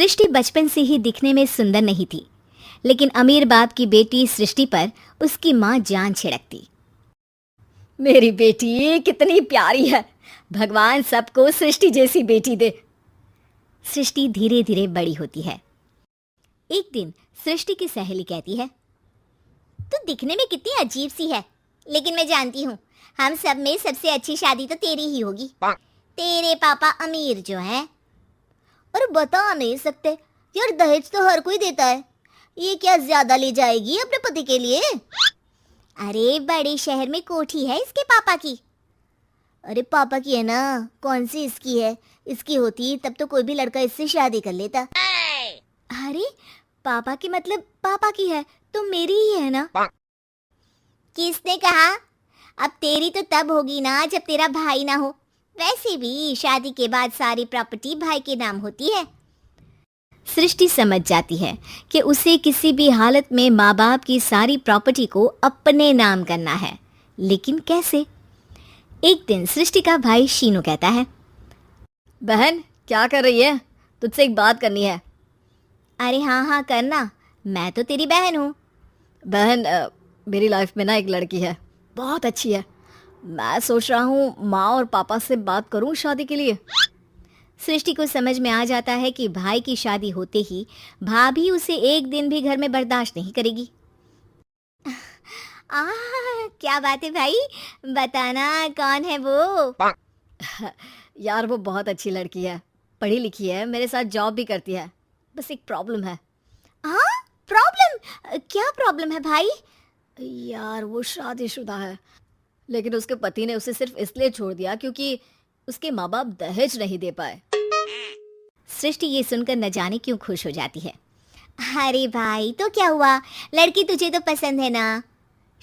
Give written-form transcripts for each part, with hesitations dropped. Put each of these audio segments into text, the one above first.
सृष्टि बचपन से ही दिखने में सुंदर नहीं थी, लेकिन अमीर बाप की बेटी सृष्टि पर उसकी माँ जान छिड़कती। मेरी बेटी कितनी प्यारी है, भगवान सबको सृष्टि जैसी बेटी दे। सृष्टि धीरे धीरे बड़ी होती है। एक दिन सृष्टि की सहेली कहती है, तू दिखने में कितनी अजीब सी है, लेकिन मैं जानती हूँ हम सब में सबसे अच्छी शादी तो तेरी ही होगी। तेरे पापा अमीर जो हैं। और बता नहीं सकते यार, दहेज तो हर कोई देता है, ये क्या ज्यादा ले जाएगी अपने पति के लिए? अरे बड़े शहर में कोठी है इसके पापा की। अरे पापा की है ना, कौन सी इसकी है? इसकी होती तब तो कोई भी लड़का इससे शादी कर लेता। अरे पापा की मतलब पापा की है तो मेरी ही है ना? किसने कहा? अब तेरी तो तब होगी ना जब तेरा भाई ना हो। वैसे भी शादी के बाद सारी प्रॉपर्टी भाई के नाम होती है। सृष्टि समझ जाती है कि उसे किसी भी हालत में माँ बाप की सारी प्रॉपर्टी को अपने नाम करना है, लेकिन कैसे? एक दिन सृष्टि का भाई शीनू कहता है, बहन क्या कर रही है? तुझसे एक बात करनी है। अरे हाँ हाँ करना, मैं तो तेरी बहन हूँ। बहन मेरी लाइफ में ना एक लड़की है, बहुत अच्छी है। मैं सोच रहा हूँ माँ और पापा से बात करूँ शादी के लिए। सृष्टि को समझ में आ जाता है कि भाई की शादी होते ही भाभी उसे एक दिन भी घर में बर्दाश्त नहीं करेगी। क्या बात है भाई, बताना कौन है वो? यार वो बहुत अच्छी लड़की है, पढ़ी लिखी है, मेरे साथ जॉब भी करती है। बस एक प्रॉब्लम है। हाँ प्रॉब्लम? क्या प्रॉब्लम है भाई? यार वो शादीशुदा है, लेकिन उसके पति ने उसे सिर्फ इसलिए छोड़ दिया क्योंकि उसके माँ बाप दहेज नहीं दे पाए। सृष्टि ये सुनकर न जाने क्यों खुश हो जाती है। अरे भाई तो क्या हुआ, लड़की तुझे तो पसंद है ना?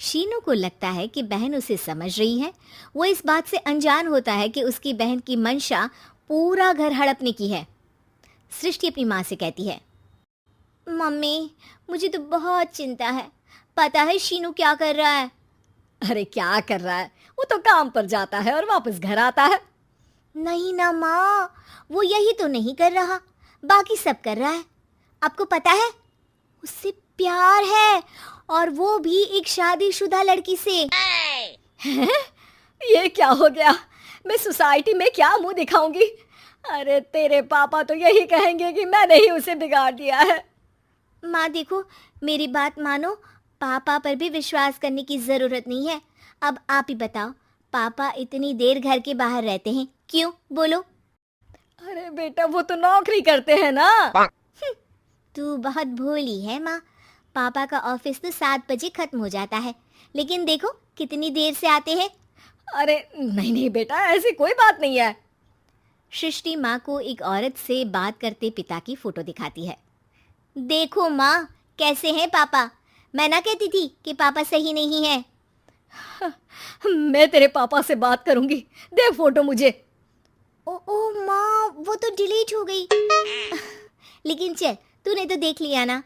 शीनू को लगता है कि बहन उसे समझ रही है। वो इस बात से अनजान होता है कि उसकी बहन की मंशा पूरा घर हड़पने की है। सृष्टि अपनी माँ से कहती है, मम्मी मुझे तो बहुत चिंता है। पता है शीनू क्या कर रहा है? अरे क्या कर रहा है? वो तो काम पर जाता है और वापस घर आता है। नहीं ना माँ, वो यही तो नहीं कर रहा, बाकी सब कर रहा है। आपको पता है उससे प्यार है, और वो भी एक शादीशुदा लड़की से। ये क्या हो गया? मैं सोसाइटी में क्या मुंह दिखाऊंगी? अरे तेरे पापा तो यही कहेंगे कि मैंने ही उसे बिगाड़ दिया है। माँ देखो, मेरी बात मानो, पापा पर भी विश्वास करने की जरूरत नहीं है। अब आप ही बताओ, पापा इतनी देर घर के बाहर रहते हैं क्यों? बोलो। अरे बेटा वो तो नौकरी करते हैं ना। तू बहुत भोली है माँ। पापा का ऑफिस तो 7 बजे खत्म हो जाता है, लेकिन देखो कितनी देर से आते हैं। अरे नहीं नहीं बेटा, ऐसी कोई बात नहीं है। सृष्टि माँ को एक औरत से बात करते पिता की फोटो दिखाती है। देखो माँ कैसे हैं पापा। मैं ना कहती थी कि पापा सही नहीं है। मैं तेरे पापा से बात करूंगी, दे फोटो मुझे। ओ माँ, वो तो डिलीट हो गई। लेकिन चल, तूने तो देख लिया ना।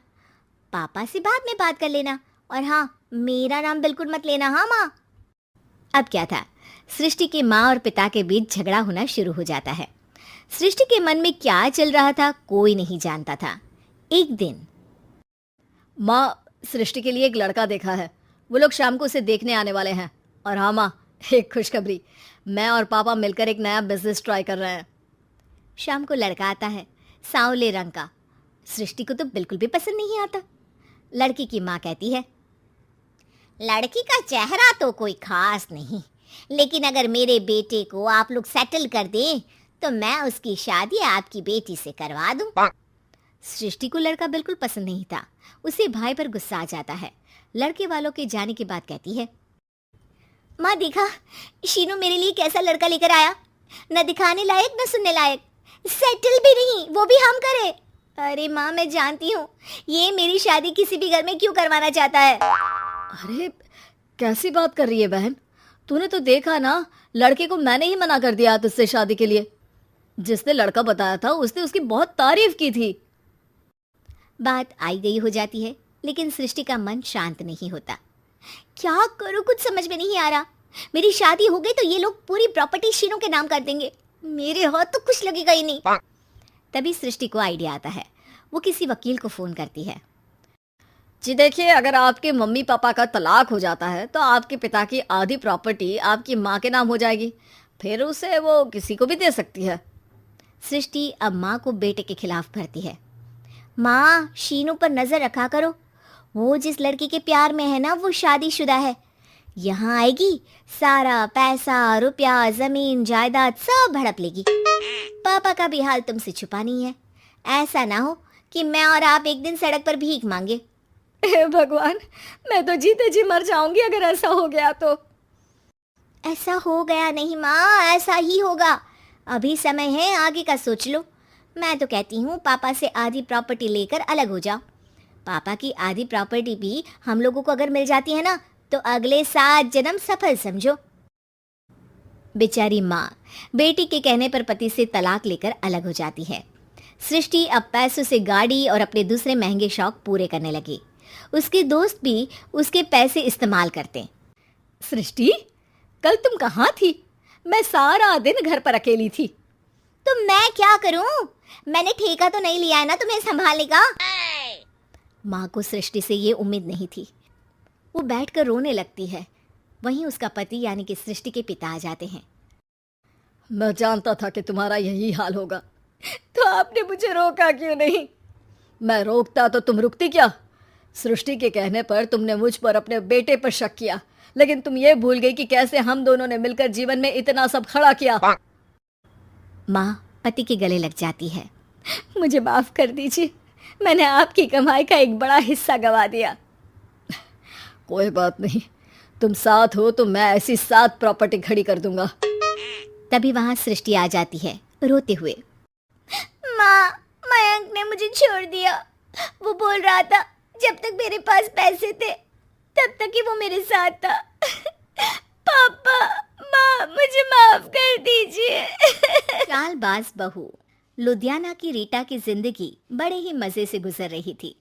पापा से बाद में बात कर लेना, और हाँ मेरा नाम बिल्कुल मत लेना। हाँ माँ। अब क्या था, सृष्टि के माँ और पिता के बीच झगड़ा होना शुरू हो जाता है। सृष्टि के मन में क्या चल रहा था कोई नहीं जानता था। एक दिन, माँ सृष्टि के लिए एक लड़का देखा है, वो लोग शाम को उसे देखने आने वाले हैं। और हाँ माँ, एक खुशखबरी, मैं और पापा मिलकर एक नया बिजनेस ट्राई कर रहे हैं। शाम को लड़का आता है, सांवले रंग का। सृष्टि को तो बिल्कुल भी पसंद नहीं आता। लड़की की माँ कहती है, लड़की का चेहरा तो कोई खास नहीं, लेकिन अगर मेरे बेटे को आप लोग सेटल कर दें तो मैं उसकी शादी आपकी बेटी से करवा दूं। सृष्टि को लड़का बिल्कुल पसंद नहीं था। उसे भाई पर गुस्सा आ जाता है। लड़के वालों के जाने के बाद कहती है, माँ देखा शीनू मेरे लिए कैसा लड़का लेकर आया, न दिखाने लायक न सुनने लायक, सेटल भी नहीं, वो भी हम करे। अरे माँ मैं जानती हूँ ये मेरी शादी किसी भी घर में क्यों करवाना चाहता है। अरे कैसी बात कर रही है बहन? तूने तो देखा ना, लड़के को मैंने ही मना कर दिया तुझसे शादी के लिए। जिसने लड़का बताया था उसने उसकी बहुत तारीफ की थी। बात आई गई हो जाती है, लेकिन सृष्टि का मन शांत नहीं होता। क्या करूं कुछ समझ में नहीं आ रहा। मेरी शादी हो गई तो ये लोग पूरी प्रॉपर्टी शीनू के नाम कर देंगे, मेरे हाथ तो कुछ लगेगा ही नहीं। तभी सृष्टि को आइडिया आता है। वो किसी वकील को फ़ोन करती है। जी देखिए, अगर आपके मम्मी पापा का तलाक हो जाता है तो आपके पिता की आधी प्रॉपर्टी आपकी माँ के नाम हो जाएगी, फिर उसे वो किसी को भी दे सकती है। सृष्टि अब माँ को बेटे के खिलाफ भरती है। माँ, शीनू पर नजर रखा करो। वो जिस लड़की के प्यार में है ना, वो शादीशुदा है। यहाँ आएगी, सारा पैसा, रुपया, जमीन, जायदाद सब हड़प लेगी। पापा का भी हाल तुमसे छुपा नहीं है। ऐसा ना हो कि मैं और आप एक दिन सड़क पर भीख मांगे। हे भगवान, मैं तो जीते जी मर जाऊंगी अगर ऐसा हो गया तो। ऐसा हो गया नहीं माँ, ऐसा ही होगा। अभी समय है, आगे का सोच लो। मैं तो कहती हूँ पापा से आधी प्रॉपर्टी लेकर अलग हो जाओ। पापा की आधी प्रॉपर्टी भी हम लोगों को अगर मिल जाती है ना, तो अगले 7 जन्म सफल समझो। बेचारी माँ बेटी के कहने पर पति से तलाक लेकर अलग हो जाती है। सृष्टि अब पैसों से गाड़ी और अपने दूसरे महंगे शौक पूरे करने लगी। उसके दोस्त भी उसके पैसे इस्तेमाल करते। सृष्टि, कल तुम कहाँ थी? मैं सारा दिन घर पर अकेली थी। तो मैं क्या करूं? मैंने ठेका तो नहीं लिया है ना तुम्हें संभालने का। माँ को सृष्टि से ये उम्मीद नहीं थी। वो बैठकर रोने लगती है। वहीं उसका पति यानी कि सृष्टि के पिता आ जाते हैं। मैं जानता था कि तुम्हारा यही हाल होगा, तो आपने मुझे रोका क्यों नहीं? मैं रोकता तो तुम रुकती क्या? सृष्टि के कहने पर तुमने मुझ पर अपने बेटे पर शक किया, लेकिन तुम ये भूल गई कि कैसे हम दोनों ने मिलकर जीवन में इतना सब खड़ा किया। माँ पति के गले लग जाती है। मुझे माफ कर दीजिए, मैंने आपकी कमाई का एक बड़ा हिस्सा गवा दिया। कोई बात नहीं, तुम साथ हो तो मैं ऐसी 7 प्रॉपर्टी खड़ी कर दूंगा। तभी वहां सृष्टि आ जाती है रोते हुए। माँ, मयंक ने मुझे छोड़ दिया। वो बोल रहा था जब तक मेरे पास पैसे थे तब तक ही वो मेरे साथ था। पापा, माँ, मुझे माफ कर दीजिए। चालबाज बहू लुधियाना की रीटा की जिंदगी बड़े ही मजे से गुजर रही थी।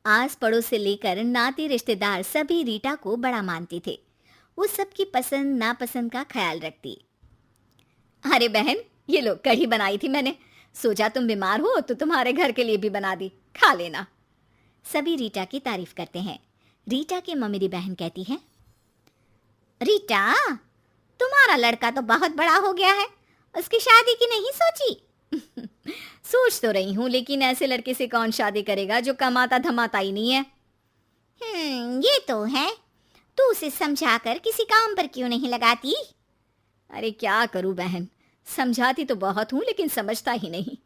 आस पड़ोस से लेकर नाती रिश्तेदार सभी रीटा को बड़ा मानते थे। वो सबकी पसंद नापसंद का ख्याल रखती। अरे बहन, ये लो कढ़ी बनाई थी मैंने, सोचा तुम बीमार हो तो तुम्हारे घर के लिए भी बना दी, खा लेना। सभी रीटा की तारीफ करते हैं। रीटा की ममेरी बहन कहती है, रीटा, तुम्हारा लड़का तो बहुत बड़ा हो गया है, उसकी शादी की नहीं सोची? सोच तो रही हूँ, लेकिन ऐसे लड़के से कौन शादी करेगा जो कमाता धमाता ही नहीं है। ये तो है। तू उसे समझाकर किसी काम पर क्यों नहीं लगाती? अरे क्या करूं बहन, समझाती तो बहुत हूं लेकिन समझता ही नहीं।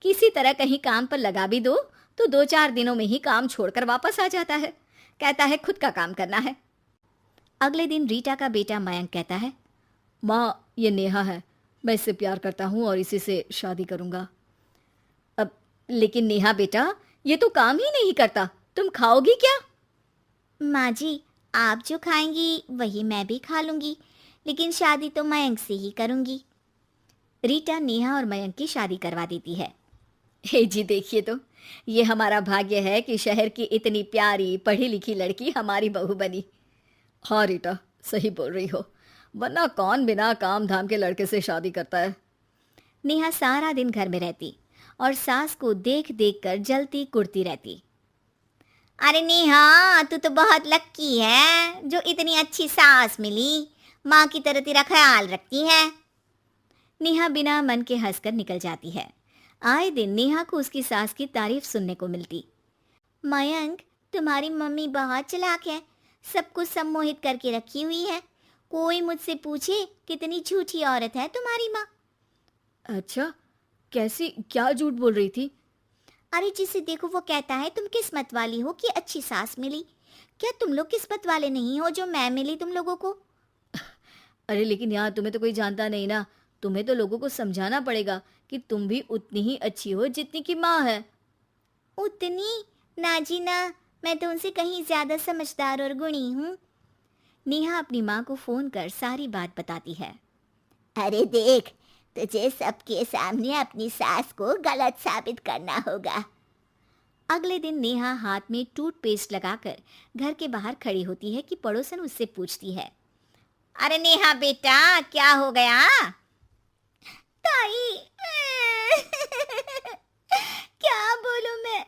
किसी तरह कहीं काम पर लगा भी दो तो 2-4 दिनों में ही काम छोड़कर वापस आ जाता है। कहता है खुद का काम करना है। अगले दिन रीटा का बेटा मयंक कहता है, माँ, ये नेहा है, मैं इससे प्यार करता हूँ और इसी से शादी करूँगा। अब लेकिन नेहा बेटा, ये तो काम ही नहीं करता, तुम खाओगी क्या? माँ जी, आप जो खाएंगी वही मैं भी खा लूंगी, लेकिन शादी तो मयंक से ही करूंगी। रीटा नेहा और मयंक की शादी करवा देती है। हे जी देखिए तो, ये हमारा भाग्य है कि शहर की इतनी प्यारी पढ़ी लिखी लड़की हमारी बहू बनी। हाँ रीटा, सही बोल रही हो, वरना कौन बिना काम धाम के लड़के से शादी करता है। नेहा सारा दिन घर में रहती और सास को देख देख कर जलती कुड़ती रहती। अरे नेहा, तू तो बहुत लक्की है जो इतनी अच्छी सास मिली, माँ की तरह तेरा ख्याल रखती है। नेहा बिना मन के हंसकर निकल जाती है। आए दिन नेहा को उसकी सास की तारीफ सुनने को मिलती। मयंक, तुम्हारी मम्मी बहुत चालाक है, सबको सम्मोहित करके रखी हुई है। कोई मुझसे पूछे कितनी झूठी औरत है तुम्हारी माँ। अच्छा, कैसी, क्या झूठ बोल रही थी? अरे जिसे देखो वो कहता है तुम किस्मत वाली हो कि अच्छी सास मिली। क्या तुम लोग किस्मत वाले नहीं हो जो मैं मिली तुम लोगों को? अरे लेकिन यहाँ तुम्हें तो कोई जानता नहीं ना, तुम्हें तो लोगों को समझाना पड़ेगा कि तुम भी उतनी ही अच्छी हो जितनी की माँ है। उतनी? ना जी ना, मैं तो उनसे कहीं ज्यादा समझदार और गुणी हूँ। नेहा अपनी माँ को फोन कर सारी बात बताती है। अरे देख, तुझे सबके सामने अपनी सास को गलत साबित करना होगा। अगले दिन नेहा हाथ में टूथपेस्ट लगाकर घर के बाहर खड़ी होती है कि पड़ोसन उससे पूछती है, अरे नेहा बेटा, क्या हो गया? ताई, क्या बोलूं मैं,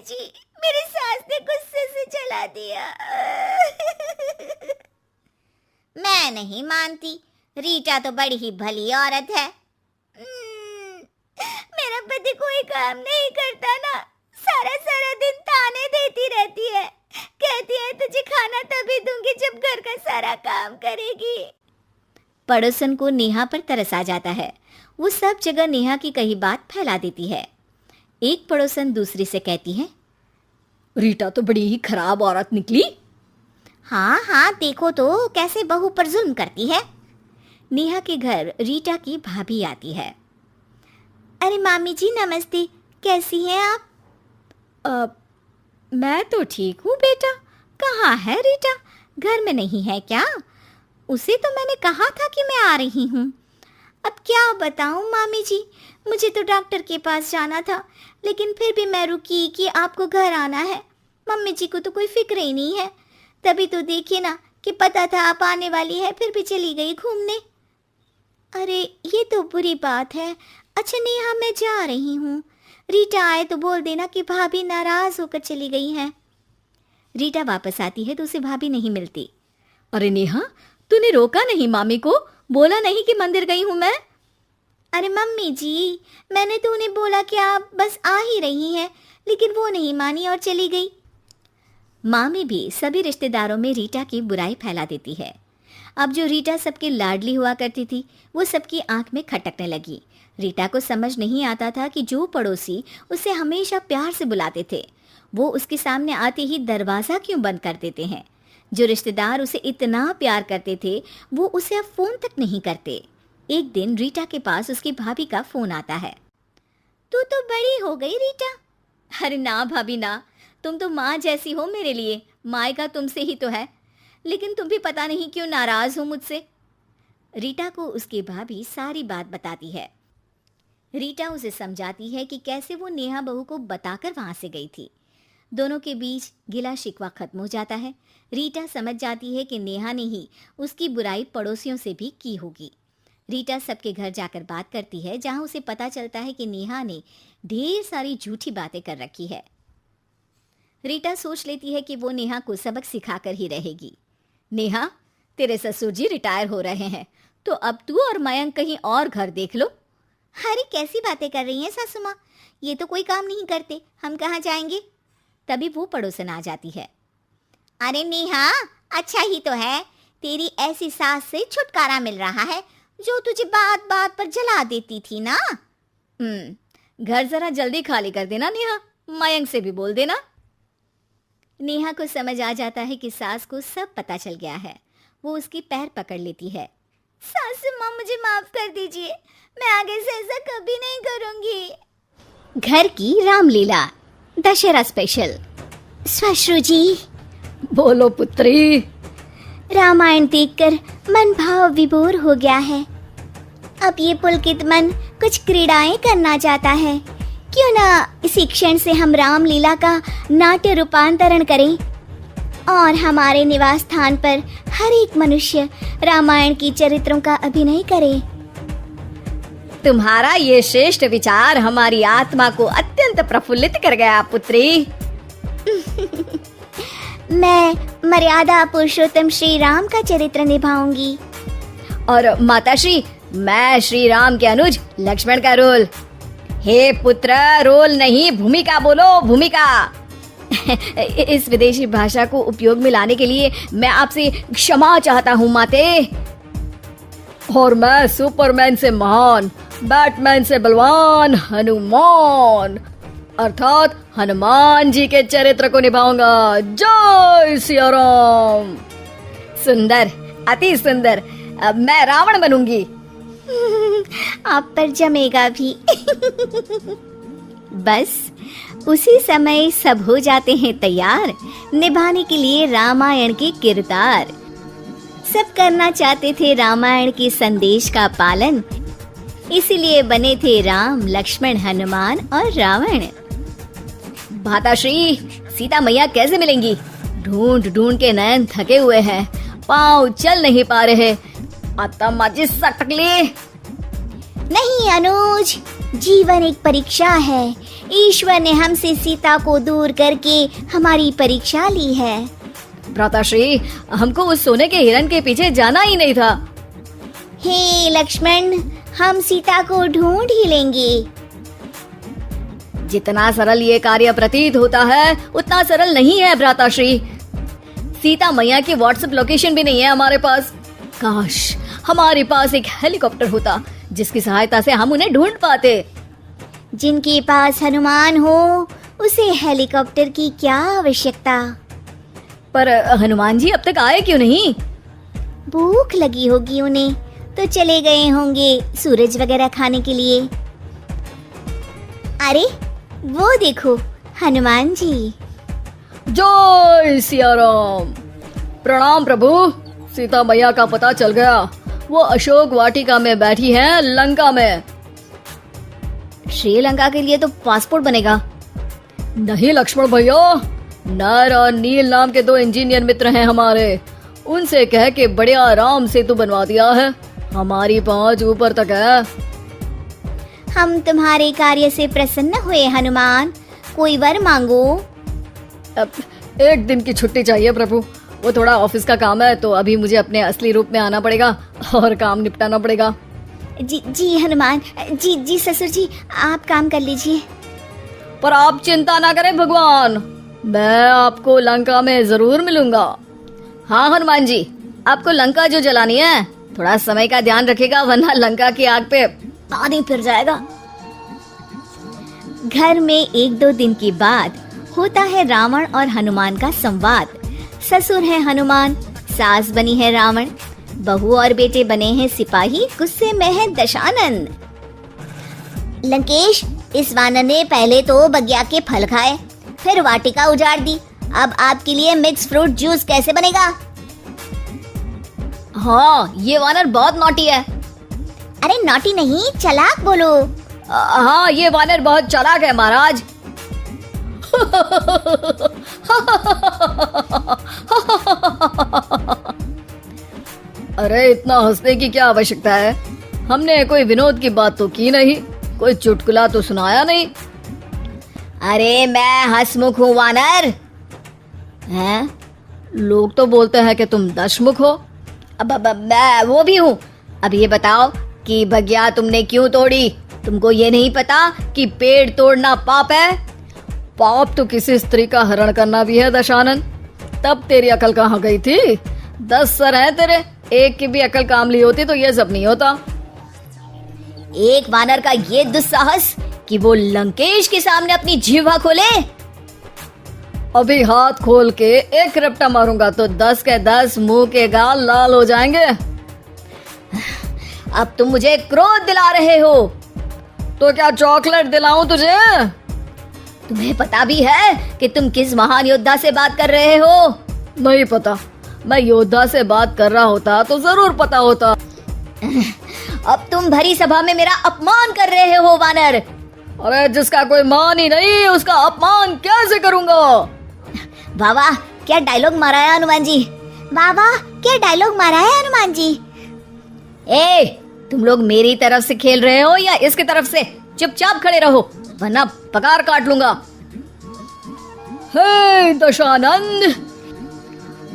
जी, मेरी सास ने गुस्से से जला दिया। मैं नहीं मानती, रीटा तो बड़ी ही भली औरत है। मेरा पति कोई काम नहीं करता ना, सारा सारा दिन ताने देती रहती है, कहती है तुझे खाना तभी दूंगी जब घर का सारा काम करेगी। पड़ोसन को नेहा पर तरस आ जाता है। वो सब जगह नेहा की कही बात फैला देती है। एक पड़ोसन दूसरी से कहती है, रीटा तो बड़ी ही खराब औरत निकली। हाँ हाँ, देखो तो कैसे बहू पर जुल्म करती है। नेहा के घर रीटा की भाभी आती है। अरे मामी जी नमस्ते, कैसी हैं आप? मैं तो ठीक हूँ बेटा। कहाँ है रीटा? घर में नहीं है क्या? उसे तो मैंने कहा था कि मैं आ रही हूँ। अब क्या बताऊँ मामी जी, मुझे तो डॉक्टर के पास जाना था, लेकिन फिर भी मैं रुकी कि आपको घर आना है। मम्मी जी को तो कोई फिक्र ही नहीं है। तभी तो देखिए ना कि पता था आप आने वाली है, फिर भी चली गई घूमने। अरे ये तो बुरी बात है। अच्छा नेहा, मैं जा रही हूँ। रीटा आए तो बोल देना कि भाभी नाराज होकर चली गई हैं। रीटा वापस आती है तो उसे भाभी नहीं मिलती। अरे नेहा, तूने रोका नहीं मामी को? बोला नहीं कि मंदिर गई हूँ मैं? अरे मम्मी जी, मैंने तो उन्हें बोला कि आप बस आ ही रही हैं, लेकिन वो नहीं मानी और चली गई। मामी भी सभी रिश्तेदारों में रीटा की बुराई फैला देती है। अब जो रीटा सबकी लाडली हुआ करती थी, वो सबकी आंख में खटकने लगी। रीटा को समझ नहीं आता था कि जो पड़ोसी उसे हमेशा प्यार से बुलाते थे, वो उसके सामने आते ही दरवाज़ा क्यों बंद कर देते हैं। जो रिश्तेदार उसे इतना प्यार करते थे, वो उसे अब फ़ोन तक नहीं करते। एक दिन रीटा के पास उसकी भाभी का फ़ोन आता है। तू तो बड़ी हो गई रीटा। अरे ना भाभी ना, तुम तो माँ जैसी हो मेरे लिए। मायका तुमसे ही तो है, लेकिन तुम भी पता नहीं क्यों नाराज़ हो मुझसे। रीटा को उसकी भाभी सारी बात बताती है। रीटा उसे समझाती है कि कैसे वो नेहा बहू को बताकर वहाँ से गई थी। दोनों के बीच गिला शिकवा खत्म हो जाता है। रीटा समझ जाती है कि नेहा ने ही उसकी बुराई पड़ोसियों से भी की होगी। रीटा सबके घर जाकर बात करती है, जहाँ उसे पता चलता है कि नेहा ने ढेर सारी झूठी बातें कर रखी है। रीटा सोच लेती है कि वो नेहा को सबक सिखाकर ही रहेगी। नेहा, तेरे ससुर जी रिटायर हो रहे हैं, तो अब तू और मयंक कहीं और घर देख लो। अरे कैसी बातें कर रही हैं सासू माँ, ये तो कोई काम नहीं करते, हम कहाँ जाएंगे। तभी वो पड़ोसन आ जाती है। अरे नेहा, अच्छा ही तो है, तेरी ऐसी सास से छुटकारा मिल रहा है जो तुझे बात बात पर जला देती थी ना। घर जरा जल्दी खाली कर देना नेहा, मयंक से भी बोल देना। नेहा को समझ आ जाता है कि सास को सब पता चल गया है। वो उसकी पैर पकड़ लेती है। सासू माँ, मुझे माफ कर दीजिए, मैं आगे से ऐसा कभी नहीं करूंगी। घर की रामलीला दशहरा स्पेशल। ससुर जी। बोलो पुत्री। रामायण देखकर मन भाव विभोर हो गया है। अब ये पुलकित मन कुछ क्रीड़ाएं करना चाहता है। क्यों ना इसी क्षण से हम रामलीला का नाट्य रूपांतरण करें और हमारे निवास स्थान पर हर एक मनुष्य रामायण की चरित्रों का अभिनय करे। तुम्हारा ये श्रेष्ठ विचार हमारी आत्मा को अत्यंत प्रफुल्लित कर गया पुत्री। मैं मर्यादा पुरुषोत्तम श्री राम का चरित्र निभाऊंगी। और माताश्री, मैं श्री राम के अनुज लक्ष्मण का रोल। हे पुत्र, रोल नहीं भूमिका बोलो, भूमिका। इस विदेशी भाषा को उपयोग में लाने के लिए मैं आपसे क्षमा चाहता हूँ माते। और मैं सुपरमैन से महान, बैटमैन से बलवान हनुमान अर्थात हनुमान जी के चरित्र को निभाऊंगा। जय सिया राम। सुंदर, अति सुंदर। अब मैं रावण बनूंगी। आप पर जमेगा भी। बस उसी समय सब हो जाते हैं तैयार निभाने के लिए रामायण के किरदार। सब करना चाहते थे रामायण के संदेश का पालन, इसीलिए बने थे राम, लक्ष्मण, हनुमान और रावण। माताश्री, सीता मैया कैसे मिलेंगी? ढूंढ ढूंढ के नयन थके हुए हैं, पाँव चल नहीं पा रहे। आता माची सटक ले। नहीं अनुज, जीवन एक परीक्षा है। ईश्वर ने हमसे सीता को दूर करके हमारी परीक्षा ली है। भ्राताश्री, हमको उस सोने के हिरण के पीछे जाना ही नहीं था। हे लक्ष्मण, हम सीता को ढूंढ ही लेंगे। जितना सरल ये कार्य प्रतीत होता है उतना सरल नहीं है भ्राताश्री। सीता मैया की व्हाट्सएप लोकेशन भी नहीं है हमारे पास। काश हमारे पास एक हेलीकॉप्टर होता जिसकी सहायता से हम उन्हें ढूंढ पाते। जिनके पास हनुमान हो उसे हेलीकॉप्टर की क्या आवश्यकता। पर हनुमान जी अब तक आए क्यों नहीं? भूख लगी होगी उन्हें, तो चले गए होंगे सूरज वगैरह खाने के लिए। अरे वो देखो हनुमान जी। जय सिया राम। प्रणाम प्रभु। सीता मैया का पता चल गया। वो अशोक वाटिका में बैठी हैं लंका में। श्रीलंका के लिए तो पासपोर्ट बनेगा। नहीं लक्ष्मण भैया, नर और नील नाम के 2 इंजीनियर मित्र हैं हमारे। उनसे कह के बढ़िया आराम सेतु बनवा दिया है। हमारी पहुंच ऊपर तक है। हम तुम्हारे कार्य से प्रसन्न हुए हनुमान, कोई वर मांगो। अब 1 दिन की छुट्टी चाहिए प्रभु। वो थोड़ा ऑफिस का काम है तो अभी मुझे अपने असली रूप में आना पड़ेगा और काम निपटाना पड़ेगा। जी हनुमान जी ससुर जी, आप काम कर लीजिए। पर आप चिंता ना करें भगवान, मैं आपको लंका में जरूर मिलूंगा। हाँ हनुमान जी, आपको लंका जो जलानी है थोड़ा समय का ध्यान रखिएगा, वरना लंका की आग पे पानी फिर जाएगा। घर में 1-2 दिन के बाद होता है रावण और हनुमान का संवाद। ससुर है हनुमान, सास बनी है रावण, बहू और बेटे बने हैं सिपाही, गुस्से में है दशानन। लंकेश, इस वानर ने पहले तो बगिया के फल खाए, फिर वाटिका उजाड़ दी। अब आपके लिए मिक्स फ्रूट जूस कैसे बनेगा? हाँ, ये वानर बहुत नॉटी है। अरे नॉटी नहीं, चालाक बोलो। हाँ, ये वानर बहुत चालाक है महाराज। अरे इतना हंसने की क्या आवश्यकता है? हमने कोई विनोद की बात तो की नहीं, कोई चुटकुला तो सुनाया नहीं। अरे मैं हंसमुख हूँ वानर। हैं? लोग तो बोलते हैं कि तुम दशमुख हो। अब मैं वो भी हूँ। अब ये बताओ कि बगिया तुमने क्यों तोड़ी? तुमको ये नहीं पता कि पेड़ तोड़ना पाप है? पाप तो किसी स्त्री का हरण करना भी है दशानन। तब तेरी अकल कहाँ गई थी? 10 सर हैं तेरे, एक की भी अकल काम ली होती तो ये सब नहीं होता। एक वानर का ये दुस्साहस कि वो लंकेश के सामने अपनी जीवा खोले। अभी हाथ खोल के एक रपटा मारूंगा तो 10 के 10 मुंह के गाल लाल हो जाएंगे। अब तुम मुझे क्रोध दिला रहे हो। तो क्या चॉकलेट दिलाऊं तुझे? तुम्हें पता भी है कि तुम किस महान योद्धा से बात कर रहे हो? नहीं पता। मैं योद्धा से बात कर रहा होता तो जरूर पता होता। अब तुम भरी सभा में मेरा अपमान कर रहे हो वानर। अरे जिसका कोई मान ही नहीं उसका अपमान कैसे करूंगा? वाह वाह, क्या डायलॉग मारा है हनुमान जी। वाह वाह, क्या डायलॉग मारा है हनुमान जी। ए, तुम लोग मेरी तरफ से खेल रहे हो या इसकी तरफ से? चुपचाप खड़े रहो वरना पगार काट लूंगा। हे दशानंद।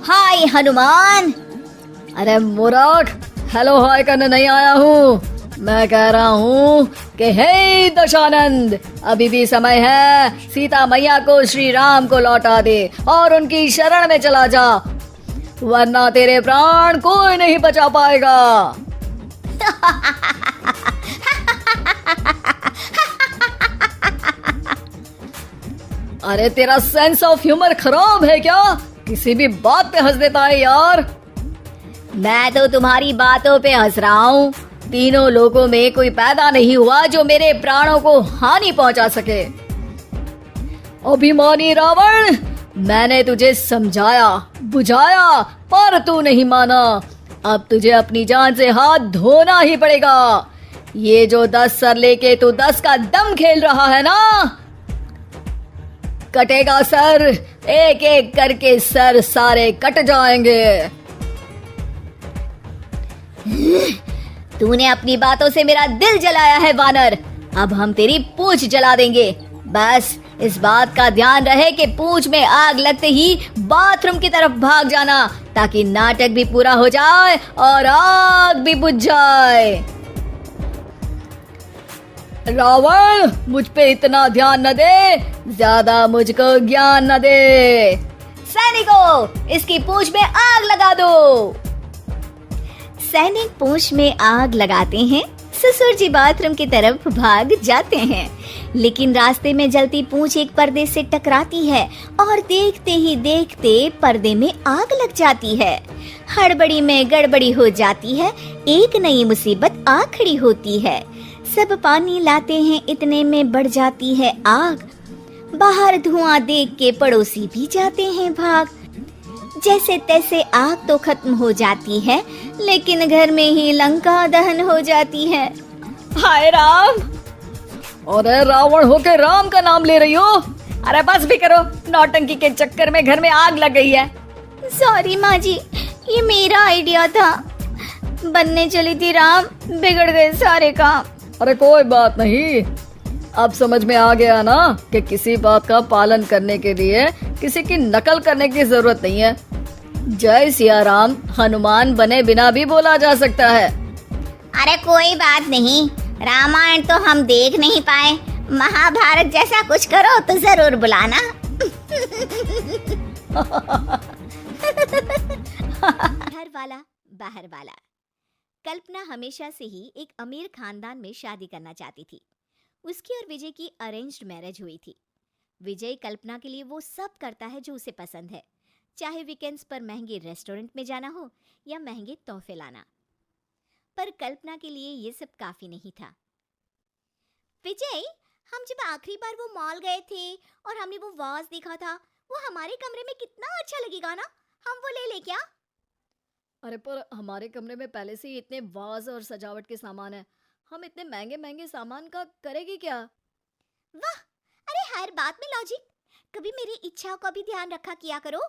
हाय हनुमान। अरे मूर्ख, हेलो हाय करने नहीं आया हूँ। मैं कह रहा हूँ कि हे दशानंद, अभी भी समय है। सीता मैया को श्री राम को लौटा दे और उनकी शरण में चला जा, वरना तेरे प्राण कोई नहीं बचा पाएगा। अरे तेरा सेंस ऑफ ह्यूमर खराब है क्या? किसी भी बात पे हंस देता है यार। मैं तो तुम्हारी बातों पे हंस रहा हूँ। तीनों लोगों में कोई पैदा नहीं हुआ जो मेरे प्राणों को हानि पहुंचा सके। अभिमानी रावण, मैंने तुझे समझाया बुझाया पर तू नहीं माना। अब तुझे अपनी जान से हाथ धोना ही पड़ेगा। ये जो 10 सर लेके तू 10 का दम खेल रहा है ना, कटेगा सर। एक एक करके सर सारे कट जाएंगे। तूने अपनी बातों से मेरा दिल जलाया है वानर। अब हम तेरी पूंछ जला देंगे। बस इस बात का ध्यान रहे कि पूंछ में आग लगते ही बाथरूम की तरफ भाग जाना, ताकि नाटक भी पूरा हो जाए और आग भी बुझ जाए। रावण, मुझ पे इतना ध्यान न दे, ज्यादा मुझको ज्ञान न दे। सैनिकों, इसकी पूंछ में आग लगा दो। सैनिक पूंछ में आग लगाते हैं। ससुर जी बाथरूम की तरफ भाग जाते हैं, लेकिन रास्ते में जलती पूंछ एक पर्दे से टकराती है और देखते ही देखते पर्दे में आग लग जाती है। हड़बड़ी में गड़बड़ी हो जाती है, एक नई मुसीबत आ खड़ी होती है। सब पानी लाते हैं, इतने में बढ़ जाती है आग। बाहर धुआं देख के पड़ोसी भी जाते हैं भाग। जैसे तैसे आग तो खत्म हो जाती है, लेकिन घर में ही लंका दहन हो जाती है। हाय राम! अरे रावण होके राम का नाम ले रही हो? अरे बस भी करो, नौटंकी के चक्कर में घर में आग लग गई है। सॉरी माँ जी, ये मेरा आइडिया था। बनने चली थी राम, बिगड़ गए सारे काम। अरे कोई बात नहीं, अब समझ में आ गया ना कि किसी बात का पालन करने के लिए किसी की नकल करने की जरूरत नहीं है। जय सिया राम हनुमान बने बिना भी बोला जा सकता है। अरे कोई बात नहीं, रामायण तो हम देख नहीं पाए, महाभारत जैसा कुछ करो तो जरूर बुलाना। घर वाला बाहर वाला। कल्पना हमेशा से ही एक अमीर खानदान में शादी करना चाहती थी। उसकी और विजय की अरेंज्ड मैरिज हुई थी। विजय कल्पना के लिए वो सब करता है जो उसे पसंद है, चाहे वीकेंड्स पर महंगे रेस्टोरेंट में जाना हो या महंगे तोहफे लाना। पर कल्पना के लिए ये सब काफी नहीं था। विजय, हम जब आखिरी बार वो मॉल गए थे और हमने वो वाज देखा था, वो हमारे कमरे में कितना अच्छा लगेगा ना, हम वो ले क्या? अरे पर हमारे कमरे में पहले से ही इतने वाज और सजावट के सामान है, हम इतने महंगे महंगे सामान का करेगी क्या? वाह, अरे हर बात में लॉजिक। कभी मेरी इच्छाओं का भी ध्यान रखा किया करो।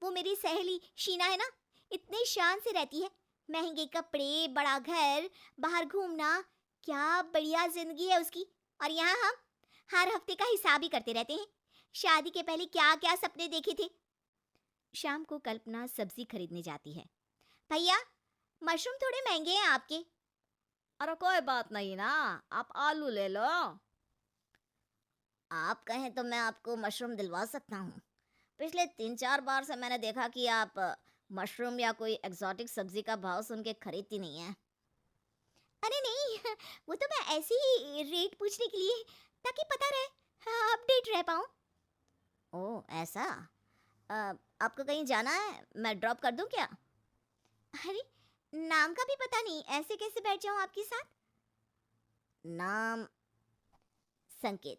वो मेरी सहेली शीना है ना, इतने शान से रहती है, महंगे कपड़े, बड़ा घर, बाहर घूमना, क्या बढ़िया जिंदगी है उसकी। और यहाँ हम हर हफ्ते का हिसाब ही करते रहते हैं, शादी के पहले क्या क्या सपने देखे थे। शाम को कल्पना सब्जी खरीदने जाती है। भैया, मशरूम थोड़े महंगे हैं आपके। अरे कोई बात नहीं ना, आप आलू ले लो। आप कहें तो मैं आपको मशरूम दिलवा सकता हूँ। पिछले 3-4 बार से मैंने देखा कि आप मशरूम या कोई एक्सोटिक सब्जी का भाव सुन के खरीदती नहीं है। अरे नहीं, वो तो मैं ऐसे ही रेट पूछने के लिए, ताकि पता रहे, अपडेट रह पाऊँ। ओह ऐसा, आपको कहीं जाना है? मैं ड्रॉप कर दूँ क्या? अरे नाम का भी पता नहीं, ऐसे कैसे बैठ जाऊँ आपके साथ? नाम संकेत,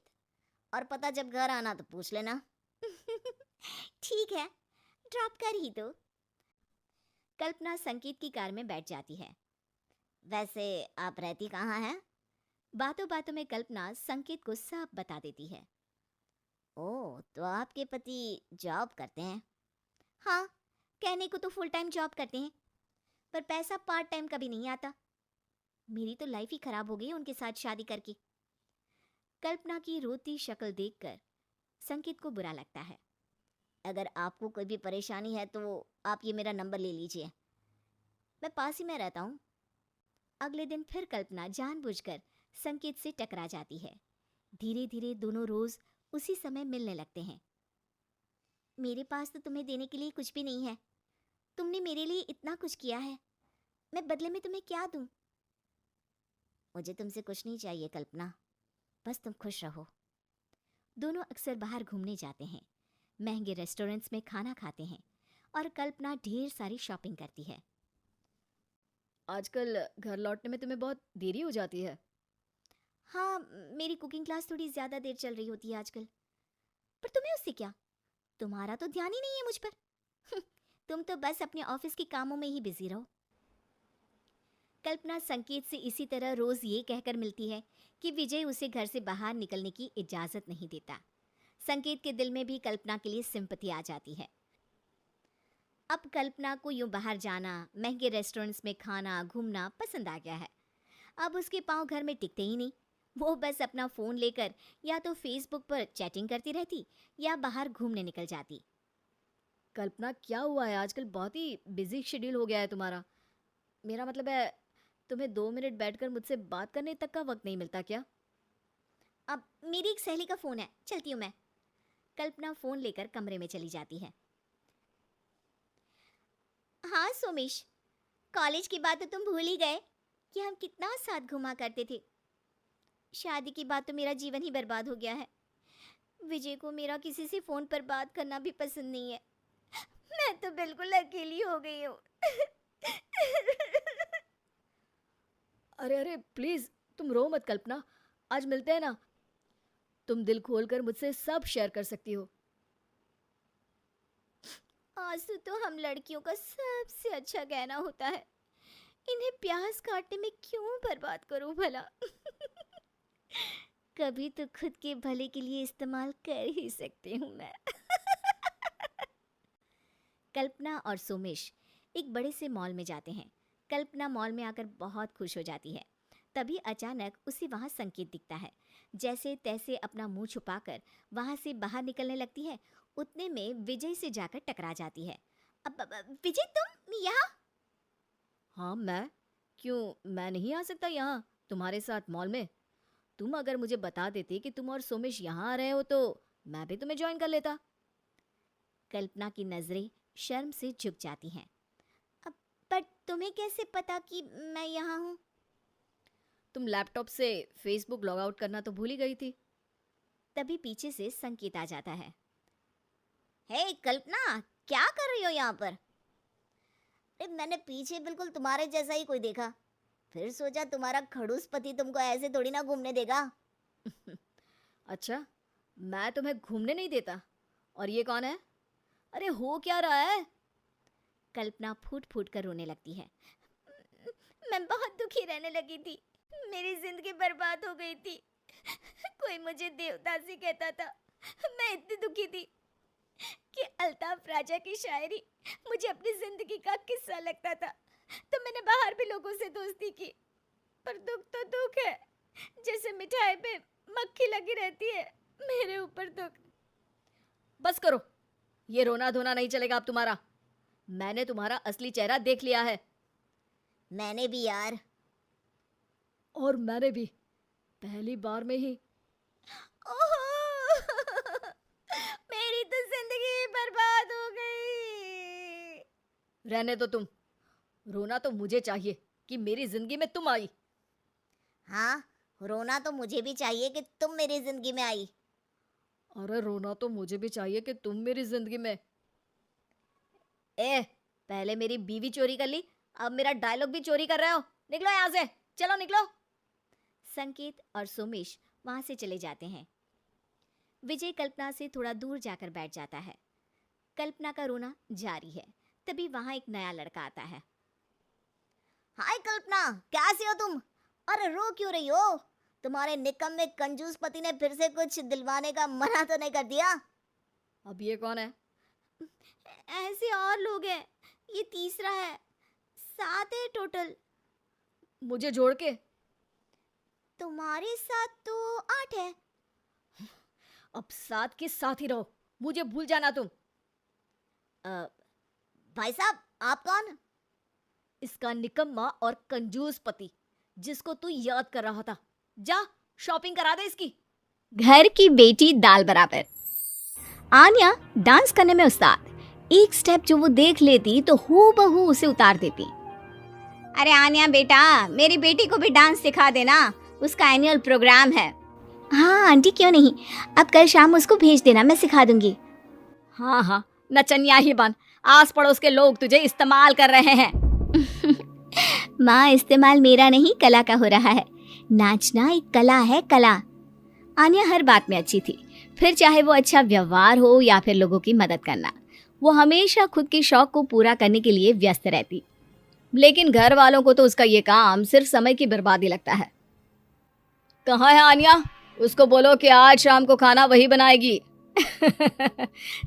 और पता जब घर आना तो पूछ लेना। ठीक है, ड्रॉप कर ही दो। कल्पना संकेत की कार में बैठ जाती है। वैसे आप रहती कहाँ हैं? बातों बातों में कल्पना संकेत को सब बता देती है। ओह, तो आपके पति जॉब करते हैं? हाँ, कहने को तो फुल टाइम जॉब करते हैं, पर पैसा पार्ट टाइम कभी नहीं आता। मेरी तो लाइफ ही खराब हो गई उनके साथ शादी करके। कल्पना की रोती शक्ल देखकर संकेत को बुरा लगता है। अगर आपको कोई भी परेशानी है तो आप ये मेरा नंबर ले लीजिए, मैं पास ही में रहता हूँ। अगले दिन फिर कल्पना जानबूझकर संकेत से टकरा जाती है। धीरे धीरे दोनों रोज उसी समय मिलने लगते हैं। मेरे पास तो तुम्हें देने के लिए कुछ भी नहीं है, तुमने मेरे लिए इतना कुछ किया है, मैं बदले में तुम्हें क्या दूं? मुझे तुमसे कुछ नहीं चाहिए कल्पना, बस तुम खुश रहो। दोनों अक्सर बाहर घूमने जाते हैं, महंगे रेस्टोरेंट्स में खाना खाते हैं और कल्पना ढेर सारी शॉपिंग करती है। आजकल घर लौटने में तुम्हें बहुत देरी हो जाती है। हाँ, मेरी कुकिंग क्लास थोड़ी ज्यादा देर चल रही होती है आजकल। पर तुम्हें उससे क्या, तुम्हारा तो ध्यान ही नहीं है मुझ पर। तुम तो बस अपने ऑफिस के कामों में ही बिजी रहो। कल्पना संकेत से इसी तरह रोज ये कहकर मिलती है कि विजय उसे घर से बाहर निकलने की इजाजत नहीं देता। संकेत के दिल में भी कल्पना के लिए सिंपैथी आ जाती है। अब कल्पना को यूं बाहर जाना, महंगे रेस्टोरेंट्स में खाना घूमना पसंद आ गया है। अब उसके पांव घर में टिकते ही नहीं, वो बस अपना फ़ोन लेकर या तो फेसबुक पर चैटिंग करती रहती या बाहर घूमने निकल जाती। कल्पना, क्या हुआ है? आजकल बहुत ही बिजी शेड्यूल हो गया है तुम्हारा। मेरा मतलब है, तुम्हें 2 मिनट बैठकर मुझसे बात करने तक का वक्त नहीं मिलता क्या? अब मेरी एक सहेली का फ़ोन है, चलती हूँ मैं। कल्पना फ़ोन लेकर कमरे में चली जाती है। हाँ सोमेश, कॉलेज की बात तो तुम भूल ही गए कि हम कितना साथ घुमा करते थे। शादी की बात तो मेरा जीवन ही बर्बाद हो गया है। विजय को मेरा किसी से फ़ोन पर बात करना भी पसंद नहीं है। मैं तो बिल्कुल अकेली हो गई हूँ। अरे अरे प्लीज, तुम रो मत कल्पना। आज मिलते हैं ना, तुम दिल खोलकर मुझसे सब शेयर कर सकती हो। आंसू तो हम लड़कियों का सबसे अच्छा गहना होता है। इन्हें प्यास काटने में क्यों बर्बाद करूं भला। कभी तो खुद के भले के लिए इस्तेमाल कर ही सकती हूँ मैं। कल्पना और सोमेश एक बड़े से मॉल में जाते हैं। कल्पना मॉल में आकर बहुत खुश हो जाती है। तभी अचानक उसे वहाँ संकेत दिखता है। जैसे तैसे अपना मुंह छुपाकर वहाँ से बाहर निकलने लगती है। उतने में विजय से जाकर टकरा जाती है। अब विजय, तुम यहाँ? हाँ मैं? क्यों, मैं नहीं आ सकता यहाँ तुम्हारे साथ मॉल में? तुम अगर मुझे बता देती कि तुम और सोमेश यहाँ आ रहे हो तो मैं भी तुम्हें ज्वाइन कर लेता। कल्पना की नजरें शर्म से झुक जाती हैं। अब पर तुम्हें कैसे पता कि मैं यहाँ हूँ? तुम लैपटॉप से फेसबुक लॉग आउट करना तो भूल ही गई थी। तभी पीछे से संकेत आ जाता है। हे कल्पना, क्या कर रही हो यहाँ पर? अरे मैंने पीछे बिल्कुल तुम्हारे जैसा ही कोई देखा, फिर सोचा तुम्हारा खड़ूस पति तुमको ऐसे थोड़ी ना घूमने देगा। अच्छा, मैं तुम्हें घूमने नहीं देता? और ये कौन है? अरे हो क्या रहा है? कल्पना फूट फूट कर रोने लगती है। मैं बहुत दुखी रहने लगी थी। मेरी जिंदगी बर्बाद हो गई थी। कोई मुझे देवदासी कहता था। मैं इतनी दुखी थी कि अल्ताफ राजा की शायरी मुझे अपनी जिंदगी का किस्सा लगता था। तो मैंने बाहर भी लोगों से दोस्ती की, पर दुख तो दुख है। जैसे मिठाई पे मक्खी लगी रहती है, मेरे ऊपर दुख। बस करो, ये रोना धोना नहीं चलेगा अब तुम्हारा। मैंने तुम्हारा असली चेहरा देख लिया है। मैंने भी यार। और मैंने भी, पहली बार में ही। मेरी तो जिंदगी बर्बाद हो गई। रहने दो तुम, रोना तो मुझे चाहिए कि मेरी जिंदगी में तुम आई। हाँ, रोना तो मुझे भी चाहिए कि तुम मेरी जिंदगी में आई। अरे रोना तो मुझे भी चाहिए कि तुम मेरी जिंदगी में। पहले मेरी बीवी चोरी कर ली, अब मेरा डायलॉग भी चोरी कर रहे हो। निकलो यहाँ से, चलो निकलो। संकेत और सोमेश वहां से चले जाते हैं। विजय कल्पना से थोड़ा दूर जाकर बैठ जाता है। कल्पना का रोना जारी है। तभी वहां एक नया लड़का आता है। हाय कल्पना, कैसी हो तुम? अरे रो क्यों रही हो? तुम्हारे निकम्मे कंजूस पति ने फिर से कुछ दिलवाने का मना तो नहीं कर दिया? अब ये कौन है? ऐसे और लोग हैं, ये तीसरा है। 7 है टोटल। मुझे जोड़ के? तुम्हारे साथ तो 8 है। अब 7 के साथ ही रहो, मुझे भूल जाना तुम। भाई साहब, आप कौन? इसका निकम्मा और कंजूस पति, जिसको तू याद कर रहा था। जा शॉपिंग करा दे इसकी। घर की बेटी दाल बराबर। आन्या डांस करने में उस्ताद। एक स्टेप जो वो देख लेती तो हूबहू उसे उतार देती। अरे आन्या बेटा, मेरी बेटी को भी डांस सिखा देना, उसका एनुअल प्रोग्राम है। हाँ आंटी, क्यों नहीं, अब कल शाम उसको भेज देना, मैं सिखा दूंगी। हाँ हाँ, नचनिया ही बन, आस पड़ोस के लोग तुझे इस्तेमाल कर रहे हैं। माँ, इस्तेमाल मेरा नहीं कला का हो रहा है। नाचना एक कला है, कला। आन्या हर बात में अच्छी थी, फिर चाहे वो अच्छा व्यवहार हो या फिर लोगों की मदद करना। वो हमेशा खुद के शौक को पूरा करने के लिए व्यस्त रहती। लेकिन घर वालों को तो उसका ये काम सिर्फ समय की बर्बादी लगता है। कहाँ है आन्या? उसको बोलो कि आज शाम को खाना वही बनाएगी।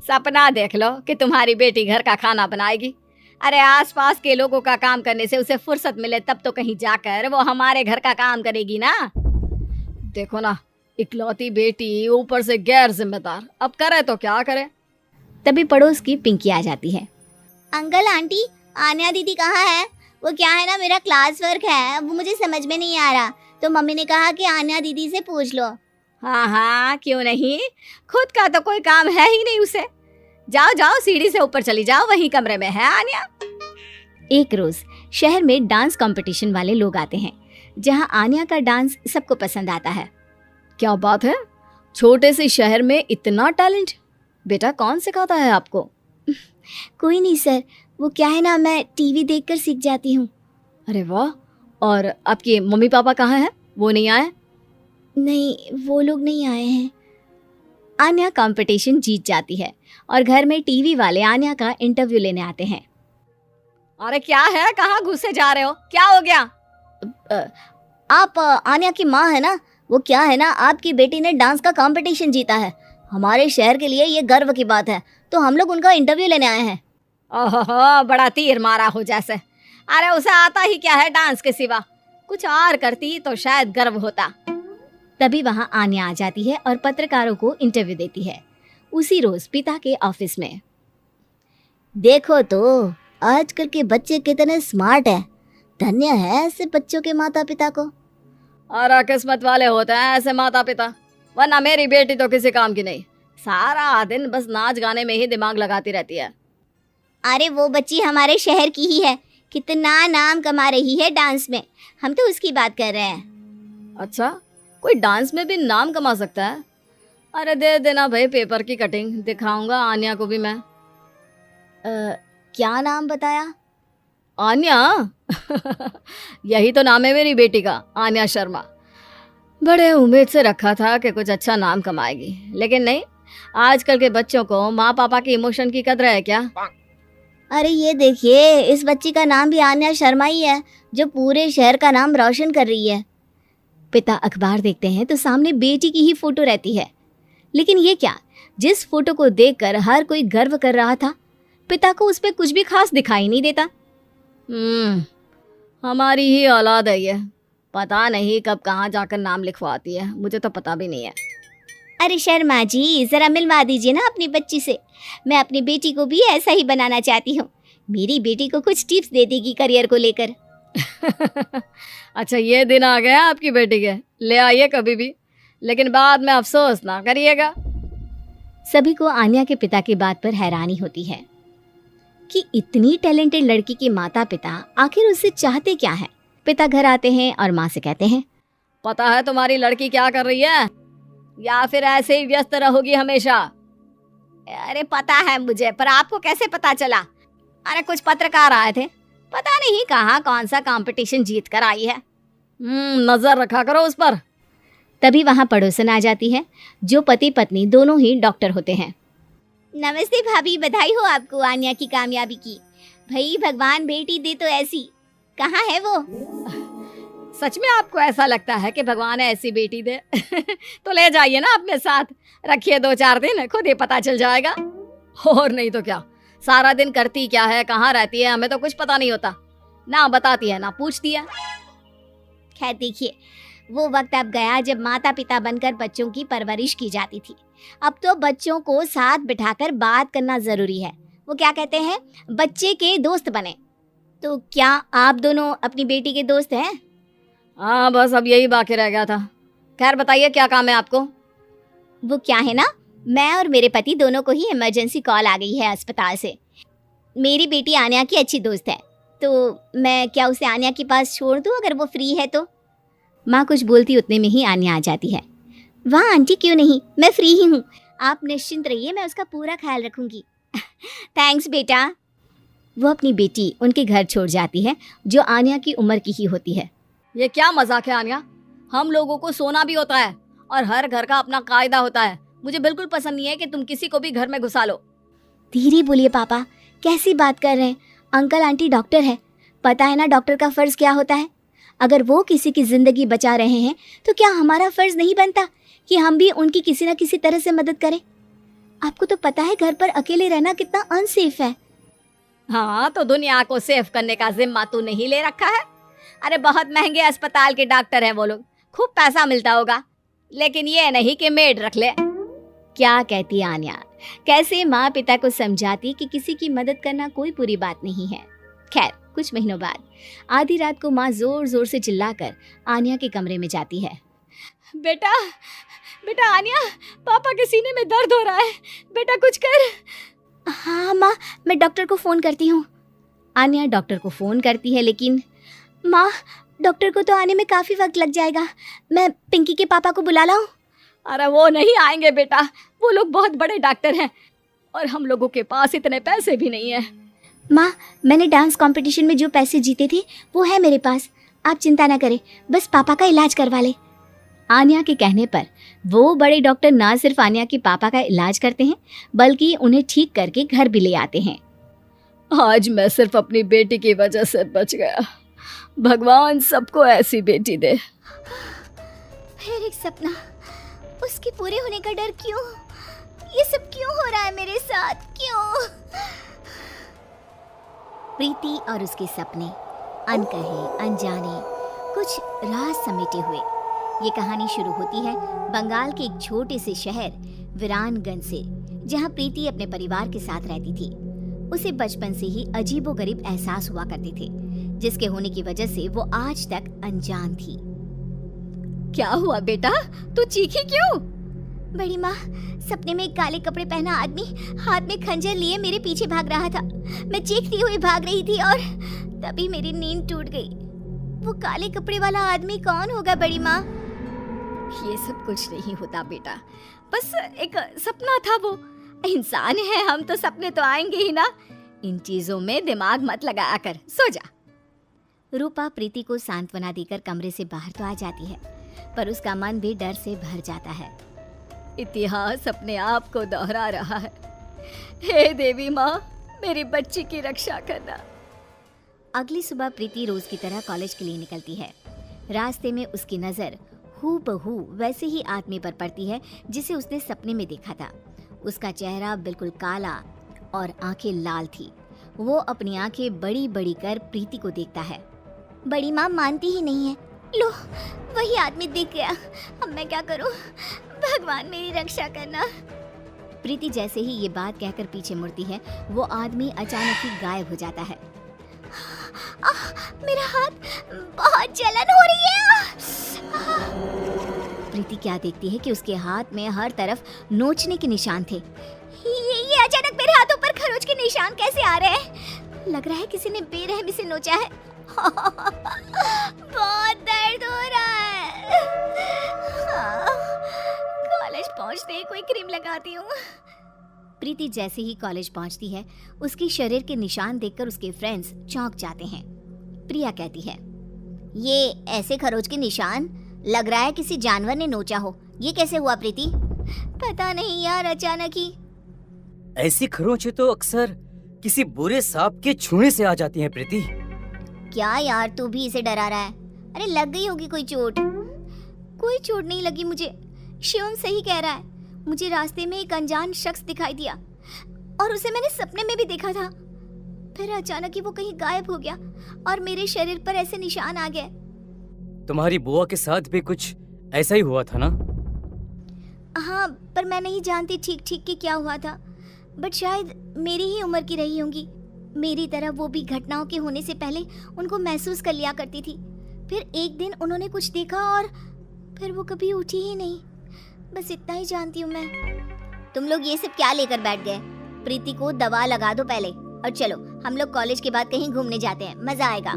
सपना देख लो कि तुम्हारी बेटी घर का खाना बनाएगी। अरे आसपास के लोगों का काम करने से उसे फुर्सत मिले तब तो कहीं जाकर वो हमारे घर का काम करेगी ना। देखो ना, इकलौती बेटी, ऊपर से गैर जिम्मेदार, अब करे तो क्या करे। तभी पड़ोस की पिंकी आ जाती है। अंकल आंटी, आन्या दीदी कहाँ है? वो क्या है ना, मेरा क्लास वर्क है, वो मुझे समझ में नहीं आ रहा, तो मम्मी ने कहा कि आन्या दीदी से पूछ लो। हाँ हाँ, क्यों नहीं, खुद का तो कोई काम है ही नहीं उसे। जाओ जाओ, सीढ़ी से ऊपर चली जाओ, वही कमरे में है आन्या। एक रोज शहर में डांस कंपटीशन वाले लोग आते हैं, जहां आन्या का डांस सबको पसंद आता है। क्या बात है, छोटे से शहर में इतना टैलेंट। बेटा कौन सिखाता है आपको? कोई नहीं सर, वो क्या है ना, मैं टीवी देखकर सीख जाती हूँ। अरे वाह, और आपके मम्मी पापा कहाँ हैं, वो नहीं आए? नहीं, वो लोग नहीं आए हैं। आन्या कंपटीशन जीत जाती है और घर में टीवी वाले आन्या का इंटरव्यू लेने आते हैं। अरे क्या है, कहाँ घुसे जा रहे हो, क्या हो गया? आप आन्या की माँ है ना? वो क्या है ना, आपकी बेटी ने डांस का कंपटीशन जीता है, हमारे शहर के लिए ये गर्व की बात है, तो हम लोग उनका इंटरव्यू लेने आए हैं। ओहो, बड़ा तीर मारा हो जैसे। अरे उसे आता ही क्या है डांस के सिवा, कुछ और करती तो शायद गर्व होता। तभी वहां आन्या आ जाती है और पत्रकारों को इंटरव्यू देती है, उसी रोज पिता के ऑफिस में। देखो तो आजकल के बच्चे कितने स्मार्ट हैं, धन्य है ऐसे बच्चों के माता पिता को। और किस्मत वाले होते हैं ऐसे माता पिता, वरना मेरी बेटी तो किसी काम की नहीं, सारा दिन बस नाच गाने में ही दिमाग लगाती रहती है। अरे वो बच्ची हमारे शहर की ही है, कितना नाम कमा रही है डांस में, हम तो उसकी बात कर रहे हैं। अच्छा, कोई डांस में भी नाम कमा सकता है? अरे दे देना भाई पेपर की कटिंग, दिखाऊंगा आन्या को भी मैं। क्या नाम बताया? आन्या? यही तो नाम है मेरी बेटी का, आन्या शर्मा। बड़े उम्मीद से रखा था कि कुछ अच्छा नाम कमाएगी, लेकिन नहीं, आजकल के बच्चों को माँ पापा की इमोशन की कदर है क्या? अरे ये देखिए, इस बच्ची का नाम भी आन्या शर्मा ही है, जो पूरे शहर का नाम रोशन कर रही है। पिता अखबार देखते हैं तो सामने बेटी की ही फोटो रहती है, लेकिन ये क्या, जिस फोटो को देखकर हर कोई गर्व कर रहा था, पिता को उस पर कुछ भी खास दिखाई नहीं देता। हमारी ही औलाद है ये, पता नहीं कब कहाँ जाकर नाम लिखवाती है, मुझे तो पता भी नहीं है। अरे शर्मा जी, जरा मिलवा दीजिए ना अपनी बच्ची से, मैं अपनी बेटी को भी ऐसा ही बनाना चाहती हूँ, मेरी बेटी को कुछ टिप्स दे देगी करियर को लेकर। अच्छा, ये दिन आ गया आपकी बेटी के, ले आइए कभी भी, लेकिन बाद में अफसोस ना करिएगा। सभी को आन्या के पिता की बात पर हैरानी होती है कि इतनी टैलेंटेड लड़की के माता पिता आखिर उससे चाहते क्या है। पिता घर आते हैं और माँ से कहते हैं, पता है तुम्हारी लड़की क्या कर रही है, या फिर ऐसे ही व्यस्त रहोगी हमेशा? अरे पता है मुझे, पर आपको कैसे पता चला? अरे कुछ पत्रकार आए थे, पता नहीं कहाँ कौन सा कंपटीशन जीत कर आई है, नजर रखा करो उस पर। तभी वहाँ पड़ोसन आ जाती है, जो पति पत्नी दोनों ही डॉक्टर होते हैं। नमस्ते भाभी, बधाई हो आपको आन्या की कामयाबी की। भाई भगवान बेटी दे तो ऐसी, कहाँ है वो? सच में आपको ऐसा लगता है कि भगवान ऐसी बेटी दे? तो ले जाइए ना अपने साथ, रखिए 2-4 दिन, खुद ही पता चल जाएगा। और नहीं तो क्या, सारा दिन करती क्या है, कहाँ रहती है, हमें तो कुछ पता नहीं होता, ना बताती है ना पूछती है। खैर देखिए, वो वक्त अब गया जब माता पिता बनकर बच्चों की परवरिश की जाती थी, अब तो बच्चों को साथ बिठाकर बात करना जरूरी है। वो क्या कहते हैं, बच्चे के दोस्त बने। तो क्या आप दोनों अपनी बेटी के दोस्त हैं? हाँ, बस अब यही बाकी रह गया था। खैर बताइए, क्या काम है आपको? वो क्या है ना, मैं और मेरे पति दोनों को ही इमरजेंसी कॉल आ गई है अस्पताल से। मेरी बेटी आन्या की अच्छी दोस्त है, तो मैं क्या उसे आन्या के पास छोड़ दूँ अगर वो फ्री है तो? माँ कुछ बोलती उतने में ही आन्या आ जाती है। वाह आंटी, क्यों नहीं, मैं फ्री ही हूँ, आप निश्चिंत रहिए, मैं उसका पूरा ख्याल रखूंगी। थैंक्स बेटा। वो अपनी बेटी उनके घर छोड़ जाती है, जो आन्या की उम्र की ही होती है। ये क्या मजाक है आन्या, हम लोगों को सोना भी होता है और हर घर का अपना कायदा होता है। मुझे बिल्कुल पसंद नहीं है कि तुम किसी को भी घर में घुसा लो। धीरे बोलिए पापा, कैसी बात कर रहे हैं? अंकल आंटी डॉक्टर है, पता है ना डॉक्टर का फर्ज क्या होता है। अगर वो किसी की जिंदगी बचा रहे हैं तो क्या हमारा फर्ज नहीं बनता कि हम भी उनकी किसी न किसी तरह से मदद करें? आपको तो पता है घर पर अकेले रहना कितना अनसेफ है। हाँ, तो दुनिया को सेफ करने का जिम्मा तू नहीं ले रखा है? अरे बहुत महंगे अस्पताल के डॉक्टर हैं वो लोग, खूब पैसा मिलता होगा, लेकिन ये नहीं कि मेड रख ले। क्या कहती आन्या, कैसे माँ पिता को समझाती कि किसी की मदद करना कोई बुरी बात नहीं है। खैर, कुछ महीनों बाद आधी रात को माँ जोर जोर से चिल्लाकर आन्या के कमरे में जाती है। बेटा बेटा आन्या, पापा के सीने में दर्द हो रहा है, बेटा कुछ कर। हाँ माँ, मैं डॉक्टर को फ़ोन करती हूँ। आन्या डॉक्टर को फ़ोन करती है, लेकिन माँ, डॉक्टर को तो आने में काफ़ी वक्त लग जाएगा। मैं पिंकी के पापा को बुला लाऊं? अरे वो नहीं आएंगे बेटा, वो लोग बहुत बड़े डॉक्टर हैं और हम लोगों के पास इतने पैसे भी नहीं हैं। माँ, मैंने डांस कंपटीशन में जो पैसे जीते थे वो है मेरे पास, आप चिंता ना करें, बस पापा का इलाज करवा ले। आन्या के कहने पर वो बड़े डॉक्टर ना सिर्फ आन्या के पापा का इलाज करते हैं, बल्कि उन्हें ठीक करके घर भी ले आते हैं। आज मैं सिर्फ अपनी बेटी की वजह से बच गया। भगवान सबको ऐसी बेटी दे। फिर एक सपना, उसके पूरे होने का डर क्यों? ये सब क्यों हो रहा है मेरे साथ, क्यों? प्रीति और उसके सपने, अनकहे अनजाने, कुछ राज समेटे हुए। ये कहानी शुरू होती है बंगाल के एक छोटे से शहर वीरानगंज से, जहाँ प्रीति अपने परिवार के साथ रहती थी। उसे बचपन से ही अजीबोगरीब एहसास हुआ करते थे, जिसके होने की वजह से वो आज तक अनजान थी। क्या हुआ बेटा, तू चीखी क्यों? बड़ी माँ, सपने में एक काले कपड़े पहना आदमी हाथ में खंजर लिए मेरे पीछे भाग रहा था। मैं चीखती हुई भाग रही थी और तभी मेरी नींद टूट गई। वो काले कपड़े वाला आदमी कौन होगा बड़ी माँ? ये सब कुछ नहीं होता बेटा, बस एक सपना था। वो इंसान है हम, तो सपने तो आएंगे ही ना। इन चीजों में दिमाग मत लगाया कर, सो जा। रूपा प्रीति को सांत्वना देकर कमरे से बाहर तो आ जाती है, पर उसका मन भी डर से भर जाता है। इतिहास अपने आप को दोहरा रहा है। हे देवी माँ, मेरी बच्ची की रक्षा करना। अगली सुबह प्रीति रोज की तरह कॉलेज के लिए निकलती है। रास्ते में उसकी नजर हूबहू वैसे ही आदमी पर पड़ती है जिसे उसने सपने में देखा था। उसका चेहरा बिल्कुल काला और आंखें लाल थी। वो अपनी आंखें बड़ी बड़ी कर प्रीति को देखता है। बड़ी माँ मानती ही नहीं है। लो, वही आदमी दिख गया। अब मैं क्या करूं? भगवान मेरी रक्षा करना। प्रीति जैसे ही ये बात कहकर पीछे मुड़ती है, वो आदमी अचानक ही गायब हो जाता है। मेरा हाथ, बहुत जलन हो रही है। प्रीति क्या देखती है कि उसके हाथ में हर तरफ नोचने के निशान थे। ये अचानक मेरे हाथों पर खरोच के निशान कैसे आ रहे हैं? लग रहा है किसी ने बेरहमी से नोचा है। बहुत दर्द हो रहा है। कॉलेज पहुंचते ही कोई क्रीम लगाती हूँ। प्रीति जैसे ही कॉलेज पहुंचती है, उसके शरीर के निशान देखकर उसके फ्रेंड्स चौंक जाते हैं। प्रिया कहती है, ये ऐसे खरोच के निशान, लग रहा है किसी जानवर ने नोचा हो। ये कैसे हुआ प्रीति? पता नहीं यार, अचानक ही। ऐसी खरोंचें तो अक्सर किसी बुरे सांप के छूने से आ जाती हैं प्रीति। क्या यार, तू भी इसे डरा रहा है? अरे लग गई होगी कोई चोट। कोई चोट नहीं लगी मुझे। शिवम सही कह रहा है। मुझे रास्ते में एक अनजान शख्स दिखाई दिया और उसे मैंने सपने में भी देखा था। फिर अचानक ही वो कहीं गायब हो गया और मेरे शरीर पर ऐसे निशान आ गए। तुम्हारी बुआ के साथ भी कुछ ऐसा ही हुआ था ना? हाँ, पर मैं नहीं जानती ठीक ठीक कि क्या हुआ था। बट शायद मेरी ही उम्र की रही होंगी। मेरी तरह वो भी घटनाओं के होने से पहले उनको महसूस कर लिया करती थी। फिर एक दिन उन्होंने कुछ देखा और फिर वो कभी उठी ही नहीं। बस इतना ही जानती हूँ मैं। तुम लोग ये सब क्या लेकर बैठ गए? प्रीति को दवा लगा दो पहले और चलो हम लोग कॉलेज के बाद कहीं घूमने जाते हैं, मजा आएगा।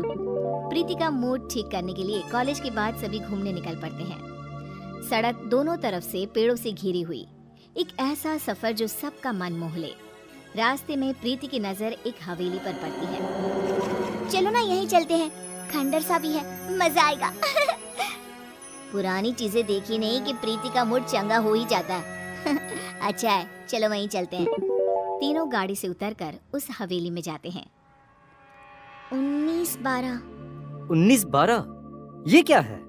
प्रीति का मूड ठीक करने के लिए कॉलेज के बाद सभी घूमने निकल पड़ते हैं। सड़क दोनों तरफ से पेड़ों से घिरी हुई, एक ऐसा सफर जो सबका मन मोह ले। रास्ते में प्रीति की नजर एक हवेली पर पड़ती है। चलो ना यहीं चलते हैं, खंडर सा भी है, मजा आएगा। पुरानी चीजें देखी नहीं कि प्रीति का मूड चंगा हो ही जाता है। अच्छा है, चलो वहीं चलते हैं। तीनों गाड़ी से उतरकर उस हवेली में जाते हैं। 1912। 1912? ये क्या है?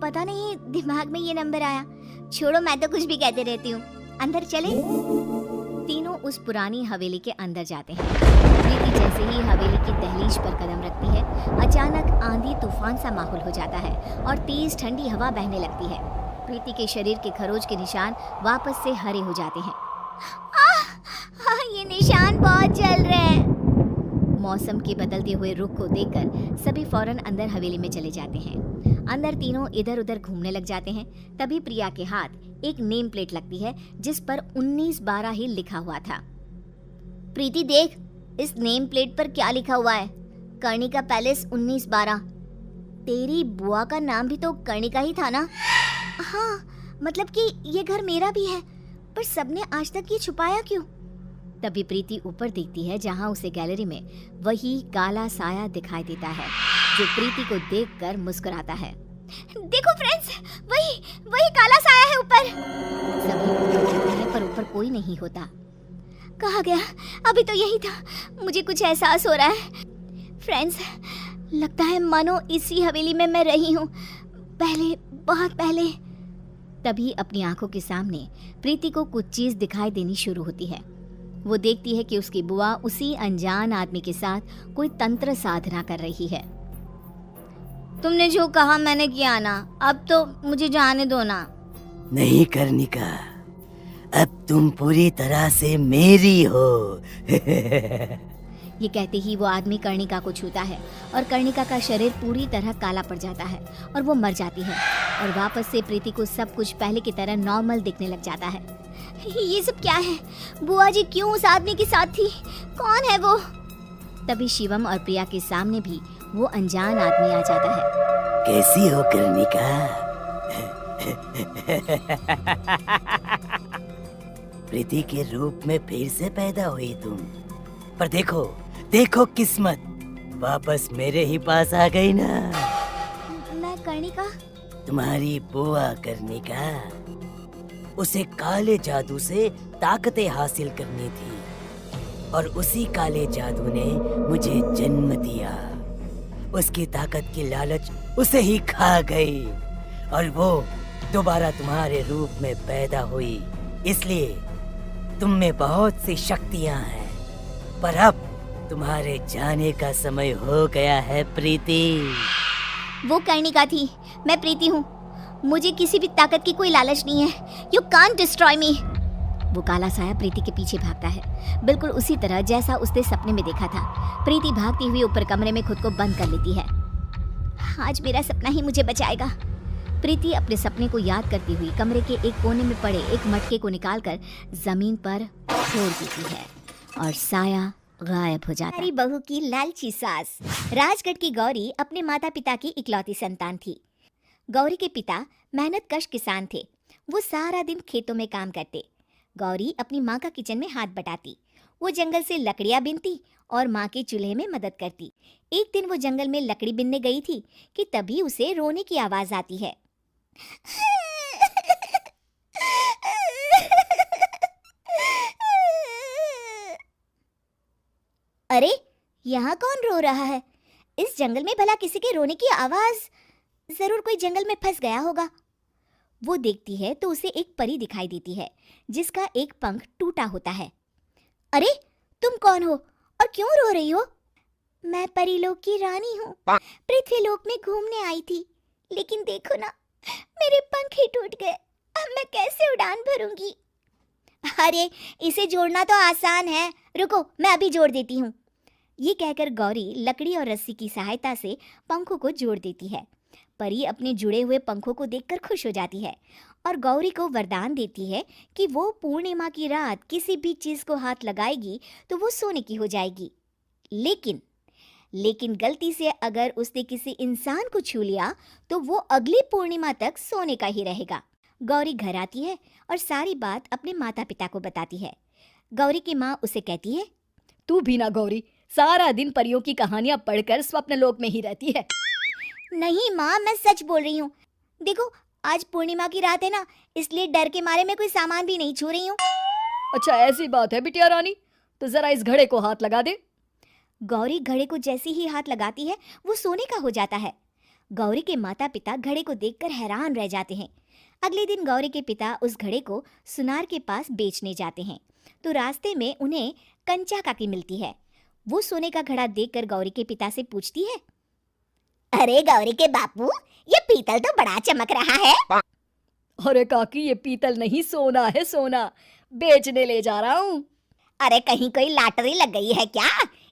पता नहीं, दिमाग में ये नंबर आया। छोड़ो, मैं तो कुछ भी कहते रहती हूँ। अंदर चले। तीनों उस पुरानी हवेली के अंदर जाते हैं। प्रीति जैसे ही हवेली की दहलीज पर कदम रखती है, अचानक आंधी तूफान सा माहौल हो जाता है और तेज ठंडी हवा बहने लगती है। प्रीति के शरीर के खरोच के निशान वापस से हरे हो जाते हैं। ये निशान बहुत जल रहे हैं। मौसम के बदलते हुए रुख को देखकर सभी फौरन अंदर हवेली में चले जाते हैं। अंदर तीनों इधर उधर घूमने लग जाते हैं। तभी प्रिया के हाथ एक नेम प्लेट लगती है जिस पर 1912 ही लिखा हुआ था। प्रीति देख, इस नेम प्लेट पर क्या लिखा हुआ है? कर्णिका पैलेस 1912। तेरी बुआ का नाम भी तो कर्णिका ही था ना? हाँ, मतलब कि ये घर मेरा भी है, पर सबने आज तक ये छुपाया क्यों? तभी प्रीति ऊपर देखती है जहां उसे गैलरी में वही काला साया दिखाई देता है जो प्रीति को देखकर मुस्कुराता है। देखो फ्रेंड्स, वही काला साया है ऊपर। सभी ऊपर देखते हैं पर ऊपर कोई नहीं होता। कहाँ गया? अभी तो यही था। मुझे कुछ एहसास हो रहा है। फ्रेंड्स, लगता है मानो इसी हवेली में मैं रही हूँ, पहले, बहुत पहले। तभी अपनी आंखों के सामने प्रीति को कुछ चीज दिखाई देनी शुरू होती है। वो देखती है कि उसकी बुआ उसी अनजान आदमी के साथ कोई तंत्र साधना कर रही है। तुमने जो कहा मैंने किया ना, अब तो मुझे जाने दो ना। नहीं कर्णिका, अब तुम पूरी तरह से मेरी हो। ये कहते ही वो आदमी कर्णिका को छूता है और कर्णिका का शरीर पूरी तरह काला पड़ जाता है और वो मर जाती है और वापस से प्रीति को सब कुछ पहले की तरह नॉर्मल दिखने लग जाता है। ये सब क्या है? बुआ जी क्यों उस आदमी के साथ थी? कौन है वो? तभी शिवम और प्रिया के सामने भी वो अनजान आदमी आ जाता है। कैसी हो कर्णिका? प्रीति के रूप में फिर से पैदा हुई तुम। पर देखो किस्मत वापस मेरे ही पास आ गई ना। मैं कर्णिका? तुम्हारी बुआ कर्णिका, उसे काले जादू से ताकतें हासिल करनी थी और उसी काले जादू ने मुझे जन्म दिया। उसकी ताकत की लालच उसे ही खा गई और वो दोबारा तुम्हारे रूप में पैदा हुई। इसलिए तुम में बहुत सी शक्तियां हैं, पर अब तुम्हारे जाने का समय हो गया है प्रीति। वो कर्णिका थी, मैं प्रीति हूँ। मुझे किसी भी ताकत की कोई लालच नहीं है। You can't destroy me। वो काला साया प्रीति के पीछे भागता है, बिल्कुल उसी तरह जैसा उसने सपने में देखा था। प्रीति भागती हुई ऊपर कमरे में खुद को बंद कर लेती है। आज मेरा सपना ही मुझे बचाएगा। प्रीति अपने सपने को याद करती हुई कमरे के एक कोने में पड़े एक मटके को निकालकर जमीन पर छोड़ देती है और साया गायब हो जाता है। हमारी बहू की लालची सास। राजगढ़ की गौरी अपने माता पिता की इकलौती संतान थी। गौरी के पिता मेहनतकश किसान थे। वो सारा दिन खेतों में काम करते। गौरी अपनी माँ का किचन में हाथ बटाती। वो जंगल से लकड़ियाँ बीनती और माँ के चूल्हे में मदद करती। एक दिन वो जंगल में लकड़ी बीनने गई थी कि तभी उसे रोने की आवाज आती है। अरे, यहाँ कौन रो रहा है? इस जंगल में भला किसी के रोने की आवाज? जरूर कोई जंगल में फंस गया होगा। वो देखती है तो उसे एक परी दिखाई देती है जिसका एक पंख टूटा होता है। अरे, तुम कौन हो और क्यों रो रही हो? मैं परीलोक की रानी हूँ। पृथ्वीलोक में घूमने आई थी, लेकिन देखो ना, मेरे पंख ही टूट गए। अब मैं कैसे उड़ान भरूंगी? अरे, इसे जोड़ना तो आसान है। रुको, मैं अभी जोड़ देती हूँ। ये कहकर गौरी लकड़ी और रस्सी की सहायता से पंखों को जोड़ देती है। परी अपने जुड़े हुए पंखों को देखकर खुश हो जाती है और गौरी को वरदान देती है कि वो पूर्णिमा की रात किसी भी चीज को हाथ लगाएगी तो वो सोने की हो जाएगी। लेकिन गलती से अगर उसने किसी इंसान को छू लिया तो वो अगली पूर्णिमा तक सोने का ही रहेगा। गौरी घर आती है और सारी बात अपने माता पिता को बताती है। गौरी की माँ उसे कहती है, तू भी ना गौरी, सारा दिन परियों की कहानियां पढ़कर स्वप्न लोक में ही रहती है। नहीं माँ, मैं सच बोल रही हूँ। देखो, आज पूर्णिमा की रात है ना, इसलिए डर के मारे मैं कोई सामान भी नहीं छू रही हूँ। अच्छा, ऐसी बात है बिटिया रानी, तो जरा इस घड़े को हाथ लगा दे। गौरी घड़े को जैसे ही हाथ लगाती है वो सोने का हो जाता है। गौरी के माता पिता घड़े को देखकर हैरान रह जाते हैं। अगले दिन गौरी के पिता उस घड़े को सुनार के पास बेचने जाते हैं तो रास्ते में उन्हें कंचा काकी मिलती है। वो सोने का घड़ा देखकर गौरी के पिता से पूछती है, अरे गौरी के बापू, ये पीतल तो बड़ा चमक रहा है। अरे काकी, ये पीतल नहीं, सोना है, सोना। बेचने ले जा रहा हूँ। अरे कहीं कोई लॉटरी लग गई है क्या?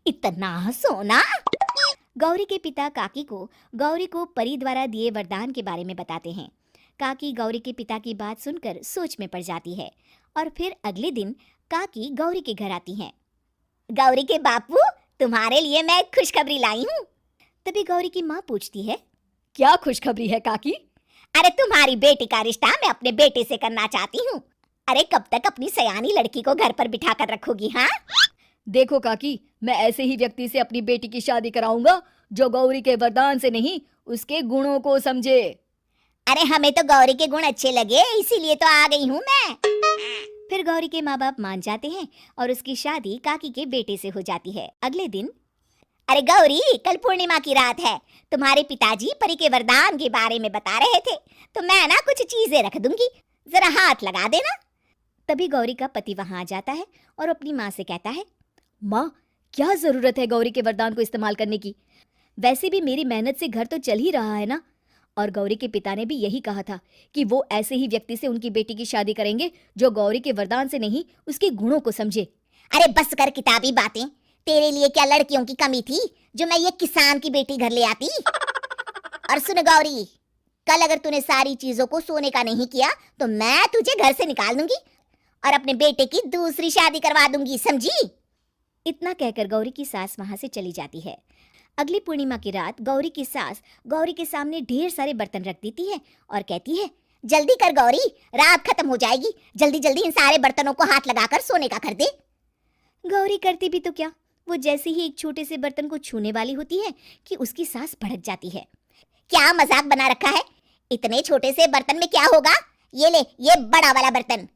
इतना सोना? गौरी के पिता काकी को गौरी को परी द्वारा दिए वरदान के बारे में बताते हैं। काकी गौरी के पिता की बात सुनकर सोच में पड़ जाती है और फिर अगले दिन काकी गौरी के घर आती हैं। गौरी के बापू, तुम्हारे लिए मैं एक खुशखबरी लाई हूँ। तभी गौरी की माँ पूछती है, क्या खुशखबरी है काकी? अरे तुम्हारी बेटी का रिश्ता मैं अपने बेटे से करना चाहती हूँ। अरे कब तक अपनी सयानी लड़की को घर पर बिठा कर रखोगी? हाँ, देखो काकी, मैं ऐसे ही व्यक्ति से अपनी बेटी की शादी कराऊंगा जो गौरी के वरदान से नहीं, उसके गुणों को समझे। अरे हमें तो गौरी के गुण अच्छे लगे, इसीलिए तो आ गई हूँ मैं। फिर गौरी के माँ बाप मान जाते हैं और उसकी शादी काकी के बेटे से हो जाती है। अगले दिन, अरे गौरी, कल पूर्णिमा की रात है। तुम्हारे पिताजी परी के वरदान के बारे में बता रहे थे, तो मैं ना कुछ चीजें रख दूंगी, जरा हाथ लगा देना। तभी गौरी का पति वहां आ जाता है और अपनी माँ से कहता है, माँ, क्या जरूरत है गौरी के वरदान को इस्तेमाल करने की? वैसे भी मेरी मेहनत से घर तो चल ही रहा है ना। और गौरी के पिता ने भी यही कहा था कि वो ऐसे ही व्यक्ति से उनकी बेटी की शादी करेंगे जो गौरी के वरदान से नहीं, उसके गुणों को समझे। अरे बस कर किताबी बातें। तेरे लिए क्या लड़कियों की कमी थी जो मैं ये किसान की बेटी घर ले आती? और सुन गौरी, कल अगर तूने सारी चीजों को सोने का नहीं किया तो मैं तुझे घर से निकाल दूंगी और अपने बेटे की दूसरी शादी करवा दूंगी, समझी? इतना कहकर गौरी की सास वहां से चली जाती है। अगली पूर्णिमा की रात गौरी की सास गौरी के सामने ढेर सारे बर्तन रख देती है और कहती है, जल्दी कर गौरी, रात खत्म हो जाएगी। जल्दी जल्दी इन सारे बर्तनों को हाथ लगाकर सोने का कर दे। गौरी करती भी तो क्या, वो जैसे ही एक छोटे से बर्तन को छूने वाली होती है कि उसकी सास भड़क जाती है। क्या मजाक बना रखा है? इतने छोटे से बर्तन में क्या होगा? ये ले, ये बड़ा वाला बर्तन।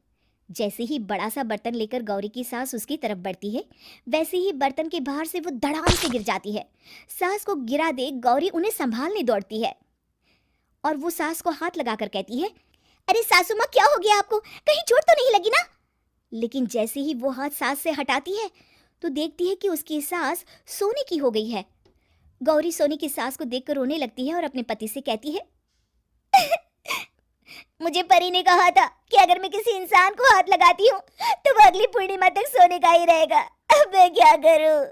जैसे ही बड़ा सा बर्तन लेकर गौरी की सास उसकी तरफ बढ़ती है, वैसे ही बर्तन के बाहर से वो धड़ाम से गिर जाती है। सास को गिरा देख गौरी उन्हें संभालने दौड़ती है और वो सास को हाथ लगाकर कहती है, अरे सासू माँ, क्या हो गया आपको? कहीं चोट तो नहीं लगी ना? लेकिन जैसे ही वो हाथ सास से हटाती है तो देखती है कि उसकी सास सोने की हो गई है। गौरी सोने की सास को देखकर रोने लगती है और अपने पति से कहती है, मुझे परी ने कहा था कि अगर मैं किसी इंसान को हाथ लगाती हूँ तो वो अगली पूर्णिमा तक सोने का ही रहेगा। अब मैं क्या करूँ?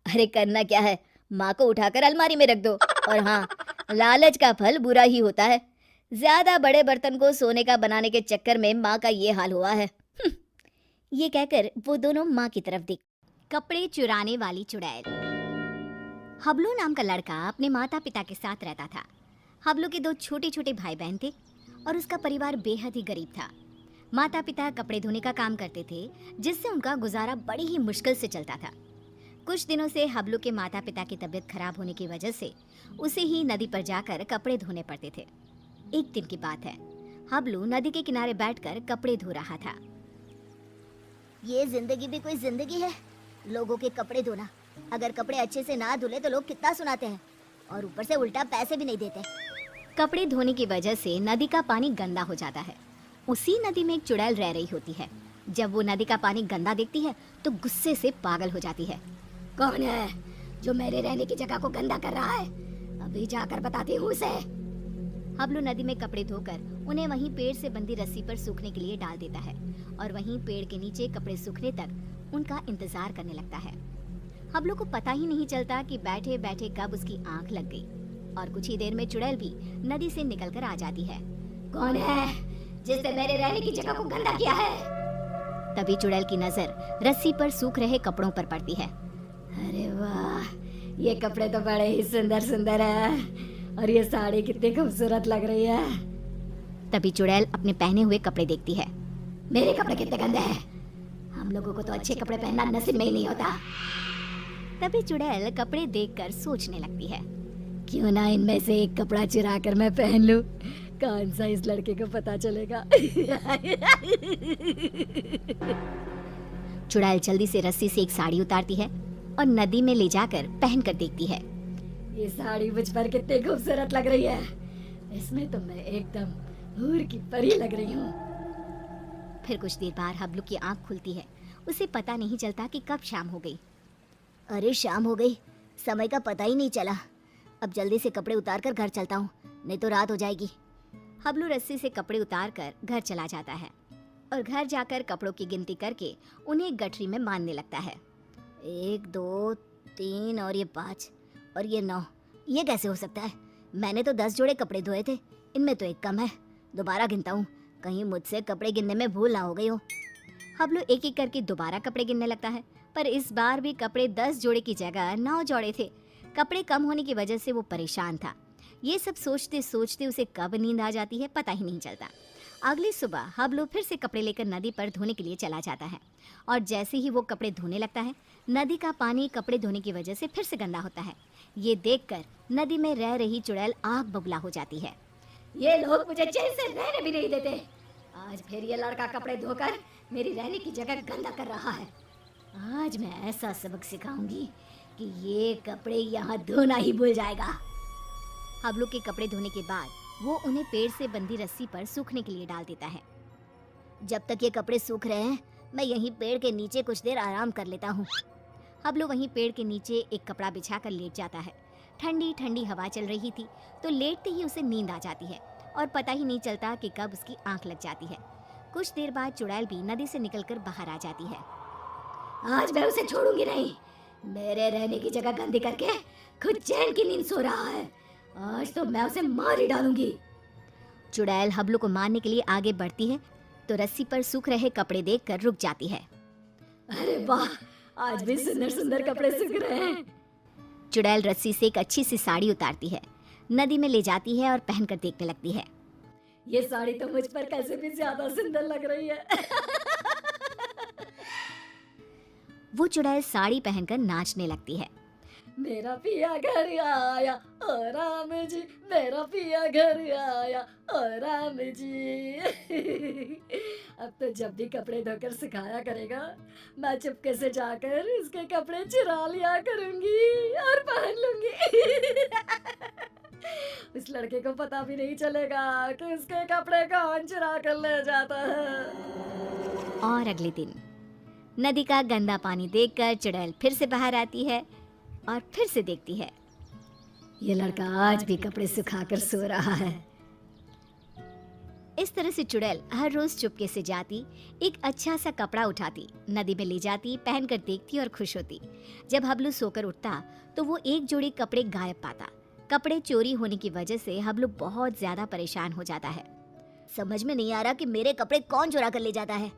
अरे करना क्या है, माँ को उठाकर अलमारी में रख दो। और हाँ, लालच का फल बुरा ही होता है। ज्यादा बड़े बर्तन को सोने का बनाने के चक्कर में माँ का ये हाल हुआ है। ये कहकर वो दोनों माँ की तरफ देख। कपड़े चुराने वाली चुड़ैल। हबलू नाम का लड़का अपने माता पिता के साथ रहता था। हबलू के 2 छोटे छोटे भाई बहन थे और उसका परिवार बेहद ही गरीब था। माता पिता कपड़े धोने का काम करते थे, जिससे उनका गुजारा बड़ी ही मुश्किल से चलता था। कुछ दिनों से हबलू के माता पिता की तबीयत खराब होने की वजह से उसे ही नदी पर जाकर कपड़े धोने पड़ते थे। एक दिन की बात है, हबलू नदी के किनारे बैठकर कपड़े धो रहा था। ये जिंदगी भी कोई जिंदगी है, लोगों के कपड़े धोना। अगर कपड़े अच्छे से ना धुले तो लोग कितना सुनाते हैं और ऊपर से उल्टा पैसे भी नहीं देते। कपड़े धोने की वजह से नदी का पानी गंदा हो जाता है। उसी नदी में एक चुड़ैल रह रही होती है। जब वो नदी का पानी गंदा देखती है तो गुस्से से पागल हो जाती है। कौन है जो मेरे रहने की जगह को गंदा कर रहा है? अभी जाकर बताती हूँ उसे। हबलू नदी में कपड़े धोकर उन्हें वहीं पेड़ से बंधी रस्सी पर सूखने के लिए डाल देता है और वहीं पेड़ के नीचे कपड़े सूखने तक उनका इंतजार करने लगता है। हबलू को पता ही नहीं चलता कि बैठे बैठे कब उसकी आंख लग गई और कुछ ही देर में चुड़ैल भी नदी से निकलकर आ जाती है। कौन है जिसने मेरे रहने की जगह को गंदा किया है? तभी चुड़ैल की नजर रस्सी पर सूख रहे कपड़ों पर पड़ती है। अरे वाह, ये कपड़े तो बड़े ही सुंदर सुंदर है और ये साड़ी कितनी खूबसूरत लग रही है। तभी चुड़ैल अपने पहने हुए कपड़े देखती है। मेरे कपड़े कितने गंदे हैं, हम लोगों को तो अच्छे कपड़े पहनना नसीब में ही नहीं होता। तभी चुड़ैल कपड़े देखकर सोचने लगती है, क्यों ना इनमें से एक कपड़ा चुरा कर मैं पहन लूं, कौन सा इस लड़के को पता चलेगा। चुड़ैल जल्दी से रस्सी से एक साड़ी उतारती है और नदी में ले जाकर पहन कर देखती है। ये साड़ी मुझ पर कितनी खूबसूरत लग रही है, इसमें तो मैं एकदम हूर की परी लग रही हूँ। फिर कुछ देर बाद हबलू की आंख खुलती है। उसे पता नहीं चलता कि कब शाम हो गई। अरे शाम हो गई, समय का पता ही नहीं चला। अब जल्दी से कपड़े उतार कर घर चलता हूँ, नहीं तो रात हो जाएगी। हबलू रस्सी से कपड़े उतार कर घर चला जाता है और घर जाकर कपड़ों की गिनती करके उन्हें एक गठरी में बांधने लगता है। 1 2 3 और ये 5 और ये 9, ये कैसे हो सकता है? मैंने तो 10 जोड़े कपड़े धोए थे, इनमें तो एक कम है। दोबारा गिनता हूँ, कहीं मुझसे कपड़े गिनने में भूल ना हो गई हो। हबलू एक एक करके दोबारा कपड़े गिनने लगता है, पर इस बार भी कपड़े 10 जोड़े की जगह 9 जोड़े थे। कपड़े कम होने की वजह से वो परेशान था। ये सब सोचते सोचते उसे कब नींद आ जाती है पता ही नहीं चलता। अगली सुबह हबलू फिर से कपड़े लेकर नदी पर धोने के लिए चला जाता है और जैसे ही वो कपड़े धोने लगता है, नदी का पानी कपड़े धोने की वजह से फिर से गंदा होता है। ये देखकर नदी में रह रही चुड़ैल आग बबूला हो जाती है। ये लोग मुझे चैन से रहने भी नहीं देते। आज फिर ये लड़का कपड़े धोकर मेरी रहने की जगह गंदा कर रहा है। आज मैं ऐसा सबक सिखाऊंगी कि ये कपड़े यहाँ धोना ही भूल जाएगा। हबलू के कपड़े धोने के बाद वो उन्हें पेड़ से बंधी रस्सी पर सूखने के लिए डाल देता है। जब तक ये कपड़े सूख रहे हैं, मैं यहीं पेड़ के नीचे कुछ देर आराम कर लेता हूँ। हबलू वहीं पेड़ के नीचे एक कपड़ा बिछाकर लेट जाता है। ठंडी ठंडी हवा चल रही थी तो लेटते ही उसे नींद आ जाती है और पता ही नहीं चलता कि कब उसकी आंख लग जाती है। कुछ देर बाद चुड़ैल भी नदी से निकलकर बाहर आ जाती है। आज मैं उसे छोड़ूंगी नहीं। मेरे रहने की जगह गंदी करके खुद चैन की नींद सो रहा है। आज तो मैं उसे मार ही डालूंगी। चुड़ैल हबलू को मारने के लिए आगे बढ़ती है तो रस्सी पर सूख रहे कपड़े देखकर रुक जाती है। अरे वाह, आज भी सुंदर सुंदर कपड़े सूख रहे हैं। चुड़ैल रस्सी से एक अच्छी सी साड़ी उतारती है, नदी में ले जाती है और पहनकर देखने लगती है। ये साड़ी तो मुझ पर कैसे भी ज्यादा सुंदर लग रही है। वो चुड़ैल साड़ी पहनकर नाचने लगती है। मेरा पिया घर आया ओ राम जी, मेरा पिया घर आया ओ राम जी। अब तो जब भी कपड़े धोकर सुखाया करेगा, मैं चुपके से जाकर उसके कपड़े चुरा लिया करूंगी और पहन लूंगी। उस लड़के को पता भी नहीं चलेगा कि उसके कपड़े कौन चुरा कर ले जाता है। और अगले दिन नदी का गंदा पानी देखकर चुड़ैल फिर से बाहर आती है और फिर से देखती है। ये लड़का आज भी कपड़े सुखाकर सो रहा है। इस तरह से चुड़ैल हर रोज चुपके से जाती, एक अच्छा सा कपड़ा उठाती, नदी में ले जाती, पहनकर देखती और खुश होती। जब हबलू सोकर उठता तो वो एक जोड़ी कपड़े गायब पाता। कपड़े चोरी होने की वजह से हबलू बहुत ज्यादा परेशान हो जाता है। समझ में नहीं आ रहा कि मेरे कपड़े कौन चुरा कर ले जाता है।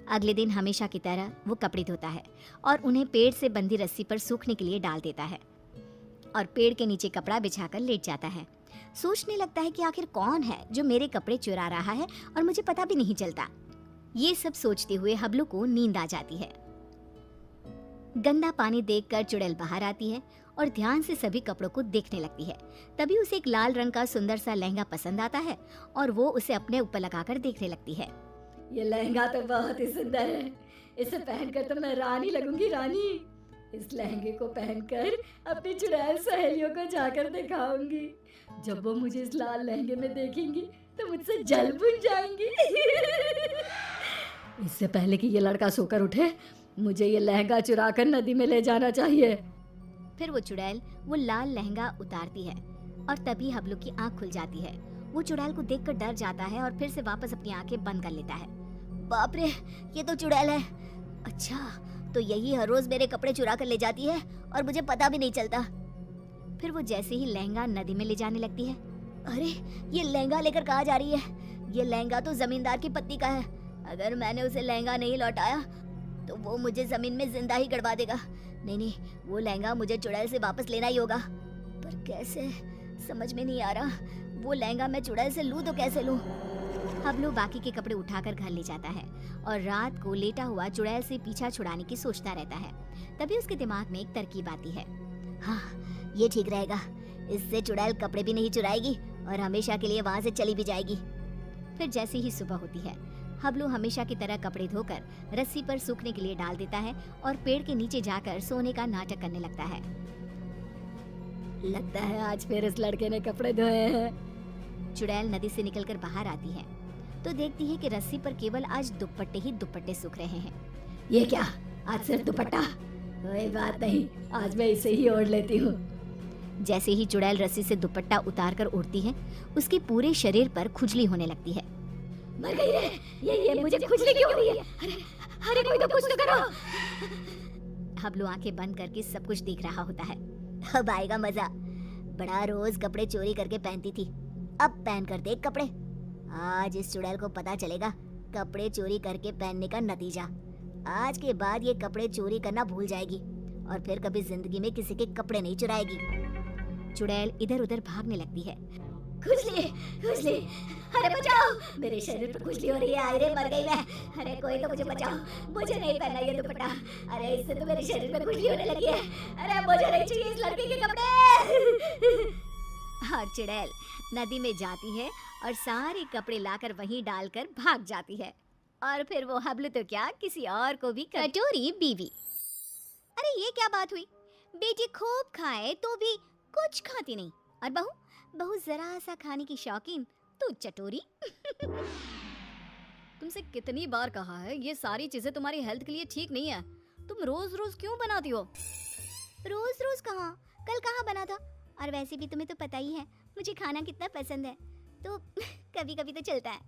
अगले दिन हमेशा की तरह वो कपड़े धोता है और उन्हें पेड़ से बंधी रस्सी पर सूखने के लिए डाल देता है और पेड़ के नीचे कपड़ा बिछाकर लेट जाता है। सोचने लगता है कि आखिर कौन है जो मेरे कपड़े चुरा रहा है और मुझे पता भी नहीं चलता। ये सब सोचते हुए हबलू को नींद आ जाती है। गंदा पानी देखकर चुड़ैल बाहर आती है और ध्यान से सभी कपड़ों को देखने लगती है। तभी उसे एक लाल रंग का सुंदर सा लहंगा पसंद आता है और वो उसे अपने ऊपर लगाकर देखने लगती है। ये लहंगा तो बहुत ही सुंदर है। इसे पहनकर तो मैं रानी लगूंगी, रानी। इस लहंगे को पहनकर अपनी चुड़ैल सहेलियों को जाकर दिखाऊंगी। जब वो मुझे इस लाल लहंगे में देखेंगी तो मुझसे जल बुन जाएंगी। इससे पहले कि ये लड़का सोकर उठे, मुझे ये लहंगा चुरा कर नदी में ले जाना चाहिए। फिर वो चुड़ैल वो लाल लहंगा उतारती है और तभी हबलू की आंख खुल जाती है। वो चुड़ैल को देखकर डर जाता है और फिर से वापस अपनी आंखें बंद कर लेता है। बाप रे, ये तो चुड़ैल है। अच्छा, तो यही हर रोज मेरे कपड़े चुरा कर ले जाती है और मुझे पता भी नहीं चलता। फिर वो जैसे ही लहंगा नदी में ले जाने लगती है। अरे, ये लहंगा लेकर कहाँ जा रही है? ये लहंगा तो जमींदार की पत्नी का है। अगर मैंने उसे लहंगा नहीं लौटाया तो वो मुझे जमीन में जिंदा ही गड़वा देगा। नहीं, वो लहंगा मुझे चुड़ैल से वापस लेना ही होगा। पर कैसे, समझ में नहीं आ रहा। वो लहंगा मैं चुड़ैल से लूं तो कैसे लूं? हबलू बाकी के कपड़े उठाकर घर ले जाता है और रात को लेटा हुआ चुड़ैल से पीछा छुड़ाने की सोचता रहता है। तभी उसके दिमाग में एक तरकीब आती है। हाँ, ये ठीक रहेगा। इससे चुड़ैल कपड़े भी नहीं चुराएगी और हमेशा के लिए वहाँ से चली भी जाएगी। फिर जैसे ही सुबह होती है, हबलू हमेशा की तरह कपड़े धोकर रस्सी पर सूखने के लिए डाल देता है और पेड़ के नीचे जाकर सोने का नाटक करने लगता है। लगता है आज फिर इस लड़के ने कपड़े धोए हैं। चुड़ैल नदी से निकलकर बाहर आती है तो देखती है कि रस्सी पर केवल आज दुपट्टे ही दुपट्टे सूख रहे हैं। ये क्या, आज सिर्फ दुपट्टा? कोई बात नहीं, आज मैं इसे ही ओढ़ लेती हूँ। जैसे ही चुड़ैल रस्सी से दुपट्टा उतार कर उड़ती है, उसके पूरे शरीर पर खुजली होने लगती है। मर गई रे, ये मुझे खुजली क्यों हो रही है? अरे कोई तो कुछ तो करो। हबलू आंखें बंद करके सब कुछ देख रहा होता है। अब आएगा मजा। बड़ा रोज कपड़े चोरी करके पहनती थी, अब पहन कर देख कपड़े। आज इस चुड़ैल को पता चलेगा कपड़े चोरी करके पहनने का नतीजा। आज के बाद ये कपड़े चोरी करना भूल जाएगी और फिर कभी जिंदगी में किसी के कपड़े नहीं चुराएगी। चुड़ैल इधर उधर भागने लगती है। खुजली, अरे बचाओ, मेरे शरीर पर खुजली हो रही है। अरे मर गई मैं। अरे कोई तो मुझे बचाओ, मुझे नहीं पहनना ये दुपट्टा। अरे इससे तो मेरे शरीर पर खुजली होने लगी है। अरे मुझे नहीं चाहिए इस लड़के के कपड़े। और चुड़ैल नदी में जाती है और सारे कपड़े लाकर वहीं डालकर भाग जाती है। और फिर वो हबलू तो क्या, किसी और को भी कटोरी बीवी। अरे ये क्या बात हुई, बेटी खूब खाए तो भी कुछ खाती नहीं, और बहू जरा सा खाने की शौकीन तो चटोरी। तुमसे कितनी बार कहा है ये सारी चीजें तुम्हारी हेल्थ के लिए ठीक नहीं है। तुम रोज रोज क्यों बनाती हो? रोज रोज कहाँ, कल कहाँ बना था। और वैसे भी तुम्हें तो पता ही है मुझे खाना कितना पसंद है, तो कभी कभी तो चलता है।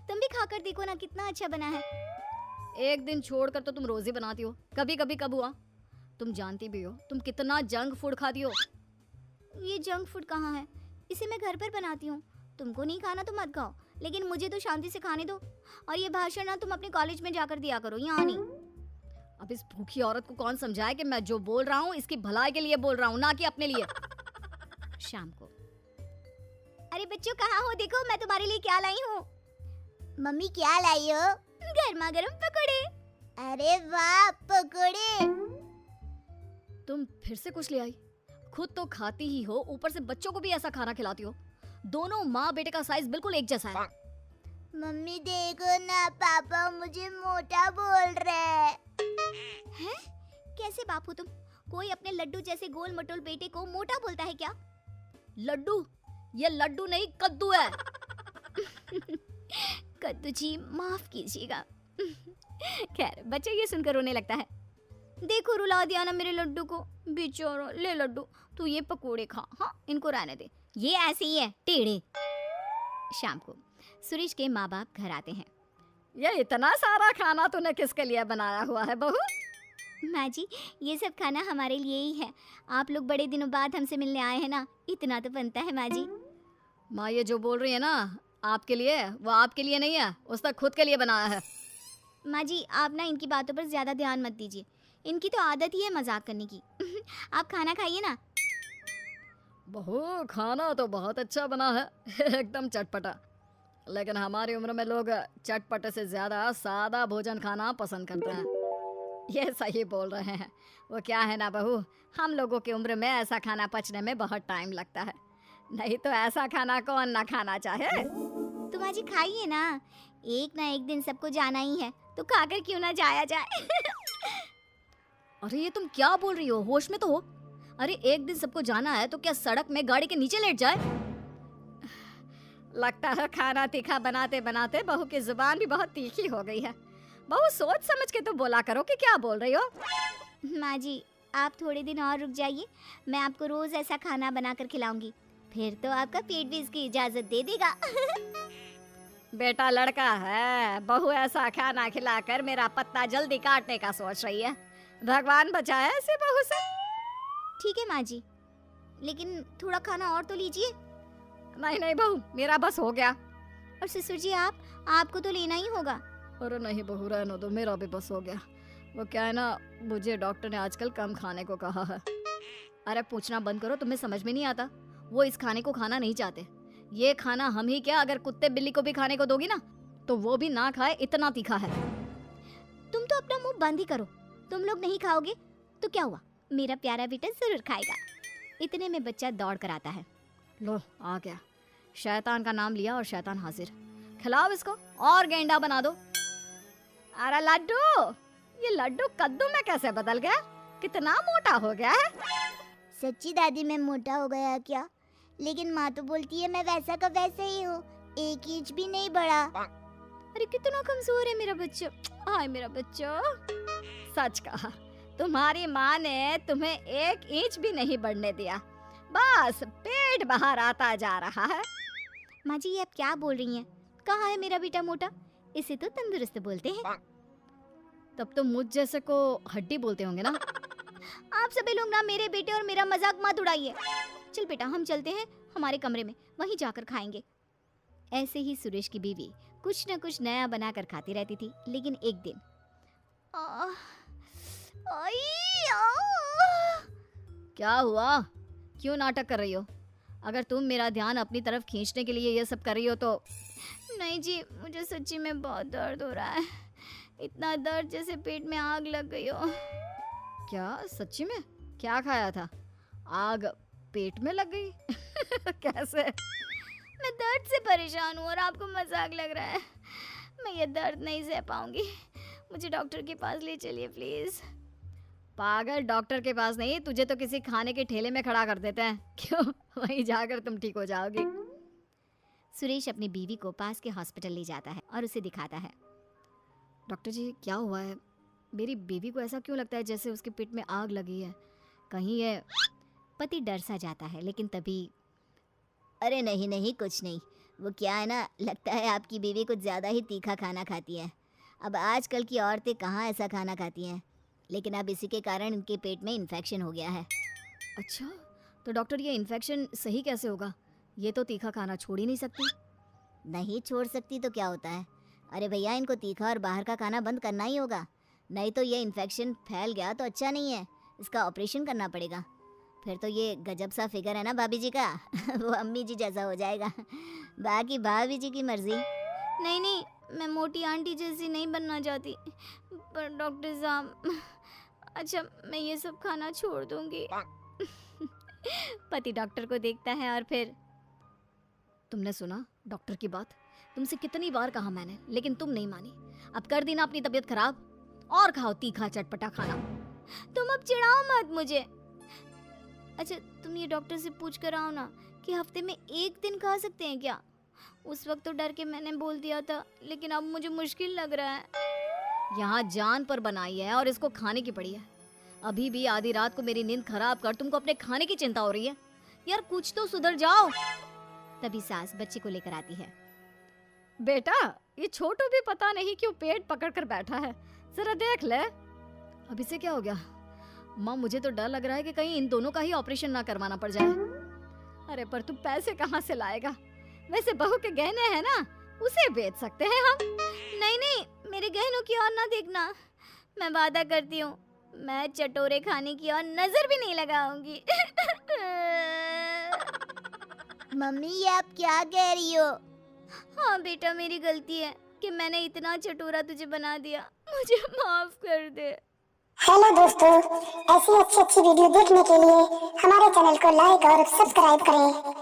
तुम भी खाकर देखो ना, कितना अच्छा बना है। एक दिन छोड़कर तो तुम रोज ही बनाती हो, कभी कभी कब हुआ? तुम जानती भी हो तुम कितना जंक फूड खाती हो। ये जंक फूड कहाँ है, इसे मैं घर पर बनाती हूँ। तुमको नहीं खाना तो मत खाओ, लेकिन मुझे तो शांति से खाने दो। और ये भाषण ना तुम अपने कॉलेज में जाकर दिया करो, यहाँ नहीं। अब इस भूखी औरत को कौन समझाए कि मैं जो बोल रहा हूँ इसकी भलाई के लिए बोल रहा हूँ, ना कि अपने लिए। शाम को। अरे बच्चों कहाँ हो, देखो मैं तुम्हारे लिए क्या लाई हूँ। मम्मी क्या लाई हो? गर्मा गर्म पकोड़े। अरे वाह, पकोड़े। तुम फिर से कुछ ले आई? खुद तो खाती ही हो, ऊपर से बच्चों को भी ऐसा खाना खिलाती हो। दोनों माँ बेटे का साइज बिल्कुल एक जैसा है। मम्मी देखो ना, पापा मुझे मोटा बोल रहे हैं। कैसे बाप हो तुम? कोई अपने लड्डू जैसे गोल मटोल बेटे को मोटा बोलता है क्या? लड्डू? ये लड्डू नहीं कद्दू है। कद्दू जी माफ कीजिएगा। खैर बच्चा ये सुनकर रोने लगता है। देखो रुला दिया ना मेरे लड्डू को, बेचारा। ले लड्डू तू ये पकोड़े खा, हाँ इनको रहने दे, ये ऐसे ही है टेढ़े। शाम को सुरेश के माँ बाप घर आते हैं। ये इतना सारा खाना तूने किसके लिए बनाया हुआ है बहू? माँ जी ये सब खाना हमारे लिए ही है। आप लोग बड़े दिनों बाद हमसे मिलने आए हैं ना, इतना तो बनता है माँ जी। माँ ये जो बोल रही है ना आपके लिए, वो आपके लिए नहीं है, उसने खुद के लिए बनाया है। माँ जी आप ना इनकी बातों पर ज्यादा ध्यान मत दीजिए, इनकी तो आदत ही है मजाक करने की। आप खाना खाइए ना। बहू खाना तो बहुत अच्छा बना है, एकदम चटपटा। लेकिन हमारी उम्र में लोग चटपटे से ज्यादा सादा भोजन खाना पसंद करते हैं। ये सही बोल रहे हैं। वो क्या है ना बहू, हम लोगों की उम्र में ऐसा खाना पचने में बहुत टाइम लगता है, नहीं तो ऐसा खाना कौन ना खाना चाहे। तो माँ जी खाइए ना, एक ना एक दिन सबको जाना ही है, तो खाकर क्यों ना जाया जाए। अरे ये तुम क्या बोल रही हो, होश में तो हो। अरे एक दिन सबको जाना है तो क्या सड़क में गाड़ी के नीचे लेट जाए? लगता है खाना तीखा बनाते बनाते बहू की जुबान भी बहुत तीखी हो गई है। बहू सोच समझ के तो बोला करो कि क्या बोल रही हो। माँ जी आप थोड़े दिन और रुक जाइए, मैं आपको रोज ऐसा खाना बनाकर खिलाऊंगी, फिर तो आपका पेट भी इसकी इजाजत दे देगा। बेटा लड़का है, बहू ऐसा खाना खिलाकर मेरा पत्ता जल्दी काटने का सोच रही है। भगवान बचाए ऐसे बहू से। ठीक है माँ जी, लेकिन थोड़ा खाना और तो लीजिए। नहीं नहीं बहू, मेरा बस हो गया। और ससुर जी आपको तो लेना ही होगा। अरे नहीं बहू रहने दो, मेरा भी बस हो गया। वो क्या है ना, मुझे डॉक्टर ने आजकल कम खाने को कहा है। अरे पूछना बंद करो, तुम्हें समझ में नहीं आता। वो इस खाने को खाना नहीं चाहते। ये खाना हम ही क्या, अगर कुत्ते बिल्ली को भी खाने को दोगी ना तो वो भी ना खाए, इतना तीखा है। तुम तो अपना मुंह बंद ही करो, तुम लोग नहीं खाओगे तो क्या हुआ, मेरा प्यारा बेटा जरूर खाएगा। इतने में बच्चा दौड़ कर आता है। लो आ गया, शैतान का नाम लिया और शैतान हाजिर। खिलाओ इसको और गेंडा बना दो। अरे लड्डू, ये लड्डू कद्दू में कैसे बदल गया, कितना मोटा हो गया है। सच्ची दादी मैं मोटा हो गया क्या? लेकिन माँ तो बोलती है मैं वैसा का वैसा ही हूँ, 1 इंच भी नहीं बढ़ा। अरे कितना कमजोर है मेरा बच्चा। हाय मेरा बच्चा। सच कहा, तुम्हारी माँ ने तुम्हें 1 इंच भी नहीं बढ़ने दिया। बस पेट बाहर आता जा रहा है। माँ जी, ये आप क्या बोल रही हैं? कहाँ है मेरा बेटा मोटा? इसे तो तंदुरुस्त बोलते हैं। तब तो मुझ जैसे को हड्डी बोलते होंगे ना। आप सभी लोग ना मेरे बेटे और मेरा मजाक मत उड़ाइए। चल बेटा, हम चलते हैं हमारे कमरे में, वहीं जाकर खाएंगे। ऐसे ही सुरेश की बीवी कुछ न कुछ नया बनाकर खाती रहती थी। लेकिन एक दिन क्या हुआ? क्यों नाटक कर रही हो? अगर तुम मेरा ध्यान अपनी तरफ खींचने के लिए ये सब कर रही हो तो। नहीं जी, मुझे सच्ची में बहुत दर्द हो रहा है। इतना दर्द जैसे पेट में आग लग गई हो। क्या सच्ची में? क्या खाया था? आग पेट में लग गई? कैसे? मैं दर्द से परेशान हूँ और आपको मजाक लग रहा है। मैं ये दर्द नहीं सह पाऊंगी। मुझे डॉक्टर के पास ले चलिए प्लीज। पागल, डॉक्टर के पास नहीं, तुझे तो किसी खाने के ठेले में खड़ा कर देते हैं। क्यों? वहीं जाकर तुम ठीक हो जाओगी। सुरेश अपनी बीवी को पास के हॉस्पिटल ले जाता है और उसे दिखाता है। डॉक्टर जी, क्या हुआ है? मेरी बीवी को ऐसा क्यों लगता है जैसे उसके पेट में आग लगी है? कहीं ये। पति डर सा जाता है, लेकिन तभी अरे नहीं नहीं, कुछ नहीं। वो क्या है ना, लगता है आपकी बीवी कुछ ज़्यादा ही तीखा खाना खाती है। अब आजकल की औरतें कहाँ ऐसा खाना खाती हैं, लेकिन अब इसी के कारण इनके पेट में इन्फेक्शन हो गया है। अच्छा, तो डॉक्टर ये इन्फेक्शन सही कैसे होगा? ये तो तीखा खाना छोड़ ही नहीं सकती। नहीं छोड़ सकती तो क्या होता है? अरे भैया, इनको तीखा और बाहर का खाना बंद करना ही होगा, नहीं तो ये इन्फेक्शन फैल गया तो अच्छा नहीं है। इसका ऑपरेशन करना पड़ेगा। फिर तो ये गजब सा फिगर है ना भाभी जी का वो अम्मी जी जैसा हो जाएगा। बाकी भाभी जी की मर्जी। नहीं नहीं, मैं मोटी आंटी जैसी नहीं बनना चाहती। पर डॉक्टर साहब, अच्छा मैं ये सब खाना छोड़ दूंगी। पति डॉक्टर को देखता है और फिर, तुमने सुना डॉक्टर की बात? तुमसे कितनी बार कहा मैंने, लेकिन तुम नहीं मानी। अब कर दी ना अपनी तबीयत खराब। और खाओ तीखा चटपटा खाना। तुम अब चिढ़ाओ मत मुझे। अच्छा, तुम ये डॉक्टर से पूछ कर आओ ना कि हफ्ते में एक दिन खा सकते हैं क्या? उस वक्त तो डर के मैंने बोल दिया था, लेकिन अब मुझे मुश्किल लग रहा है। यहाँ जान पर बनाई है और इसको खाने की पड़ी है। अभी भी आधी रात को मेरी नींद खराब कर तुमको अपने खाने की चिंता हो रही है। यार कुछ तो सुधर जाओ। तभी सास बच्चे को लेकर आती है। बेटा, ये छोटू भी पता नहीं क्यों पेट पकड़ कर बैठा है, जरा देख ले। अब इसे क्या हो गया? माँ, मुझे तो डर लग रहा है कि कहीं इन दोनों का ही ऑपरेशन ना करवाना पड़ जाए। अरे पर तू पैसे कहाँ से लाएगा? वैसे बहू के गहने हैं ना, उसे बेच सकते हैं हम। नहीं नहीं, मेरे गहनों की ओर ना देखना। मैं वादा करती हूँ, मैं चटोरे खाने की ओर नजर भी नहीं लगाऊंगी। मम्मी, ये आप क्या कह रही हो? हाँ बेटा, मेरी गलती है कि मैंने इतना चटोरा तुझे बना दिया। मुझे माफ कर दे। हेलो दोस्तों, ऐसी अच्छी अच्छी वीडियो देखने के लिए हमारे चैनल को लाइक और सब्सक्राइब करें।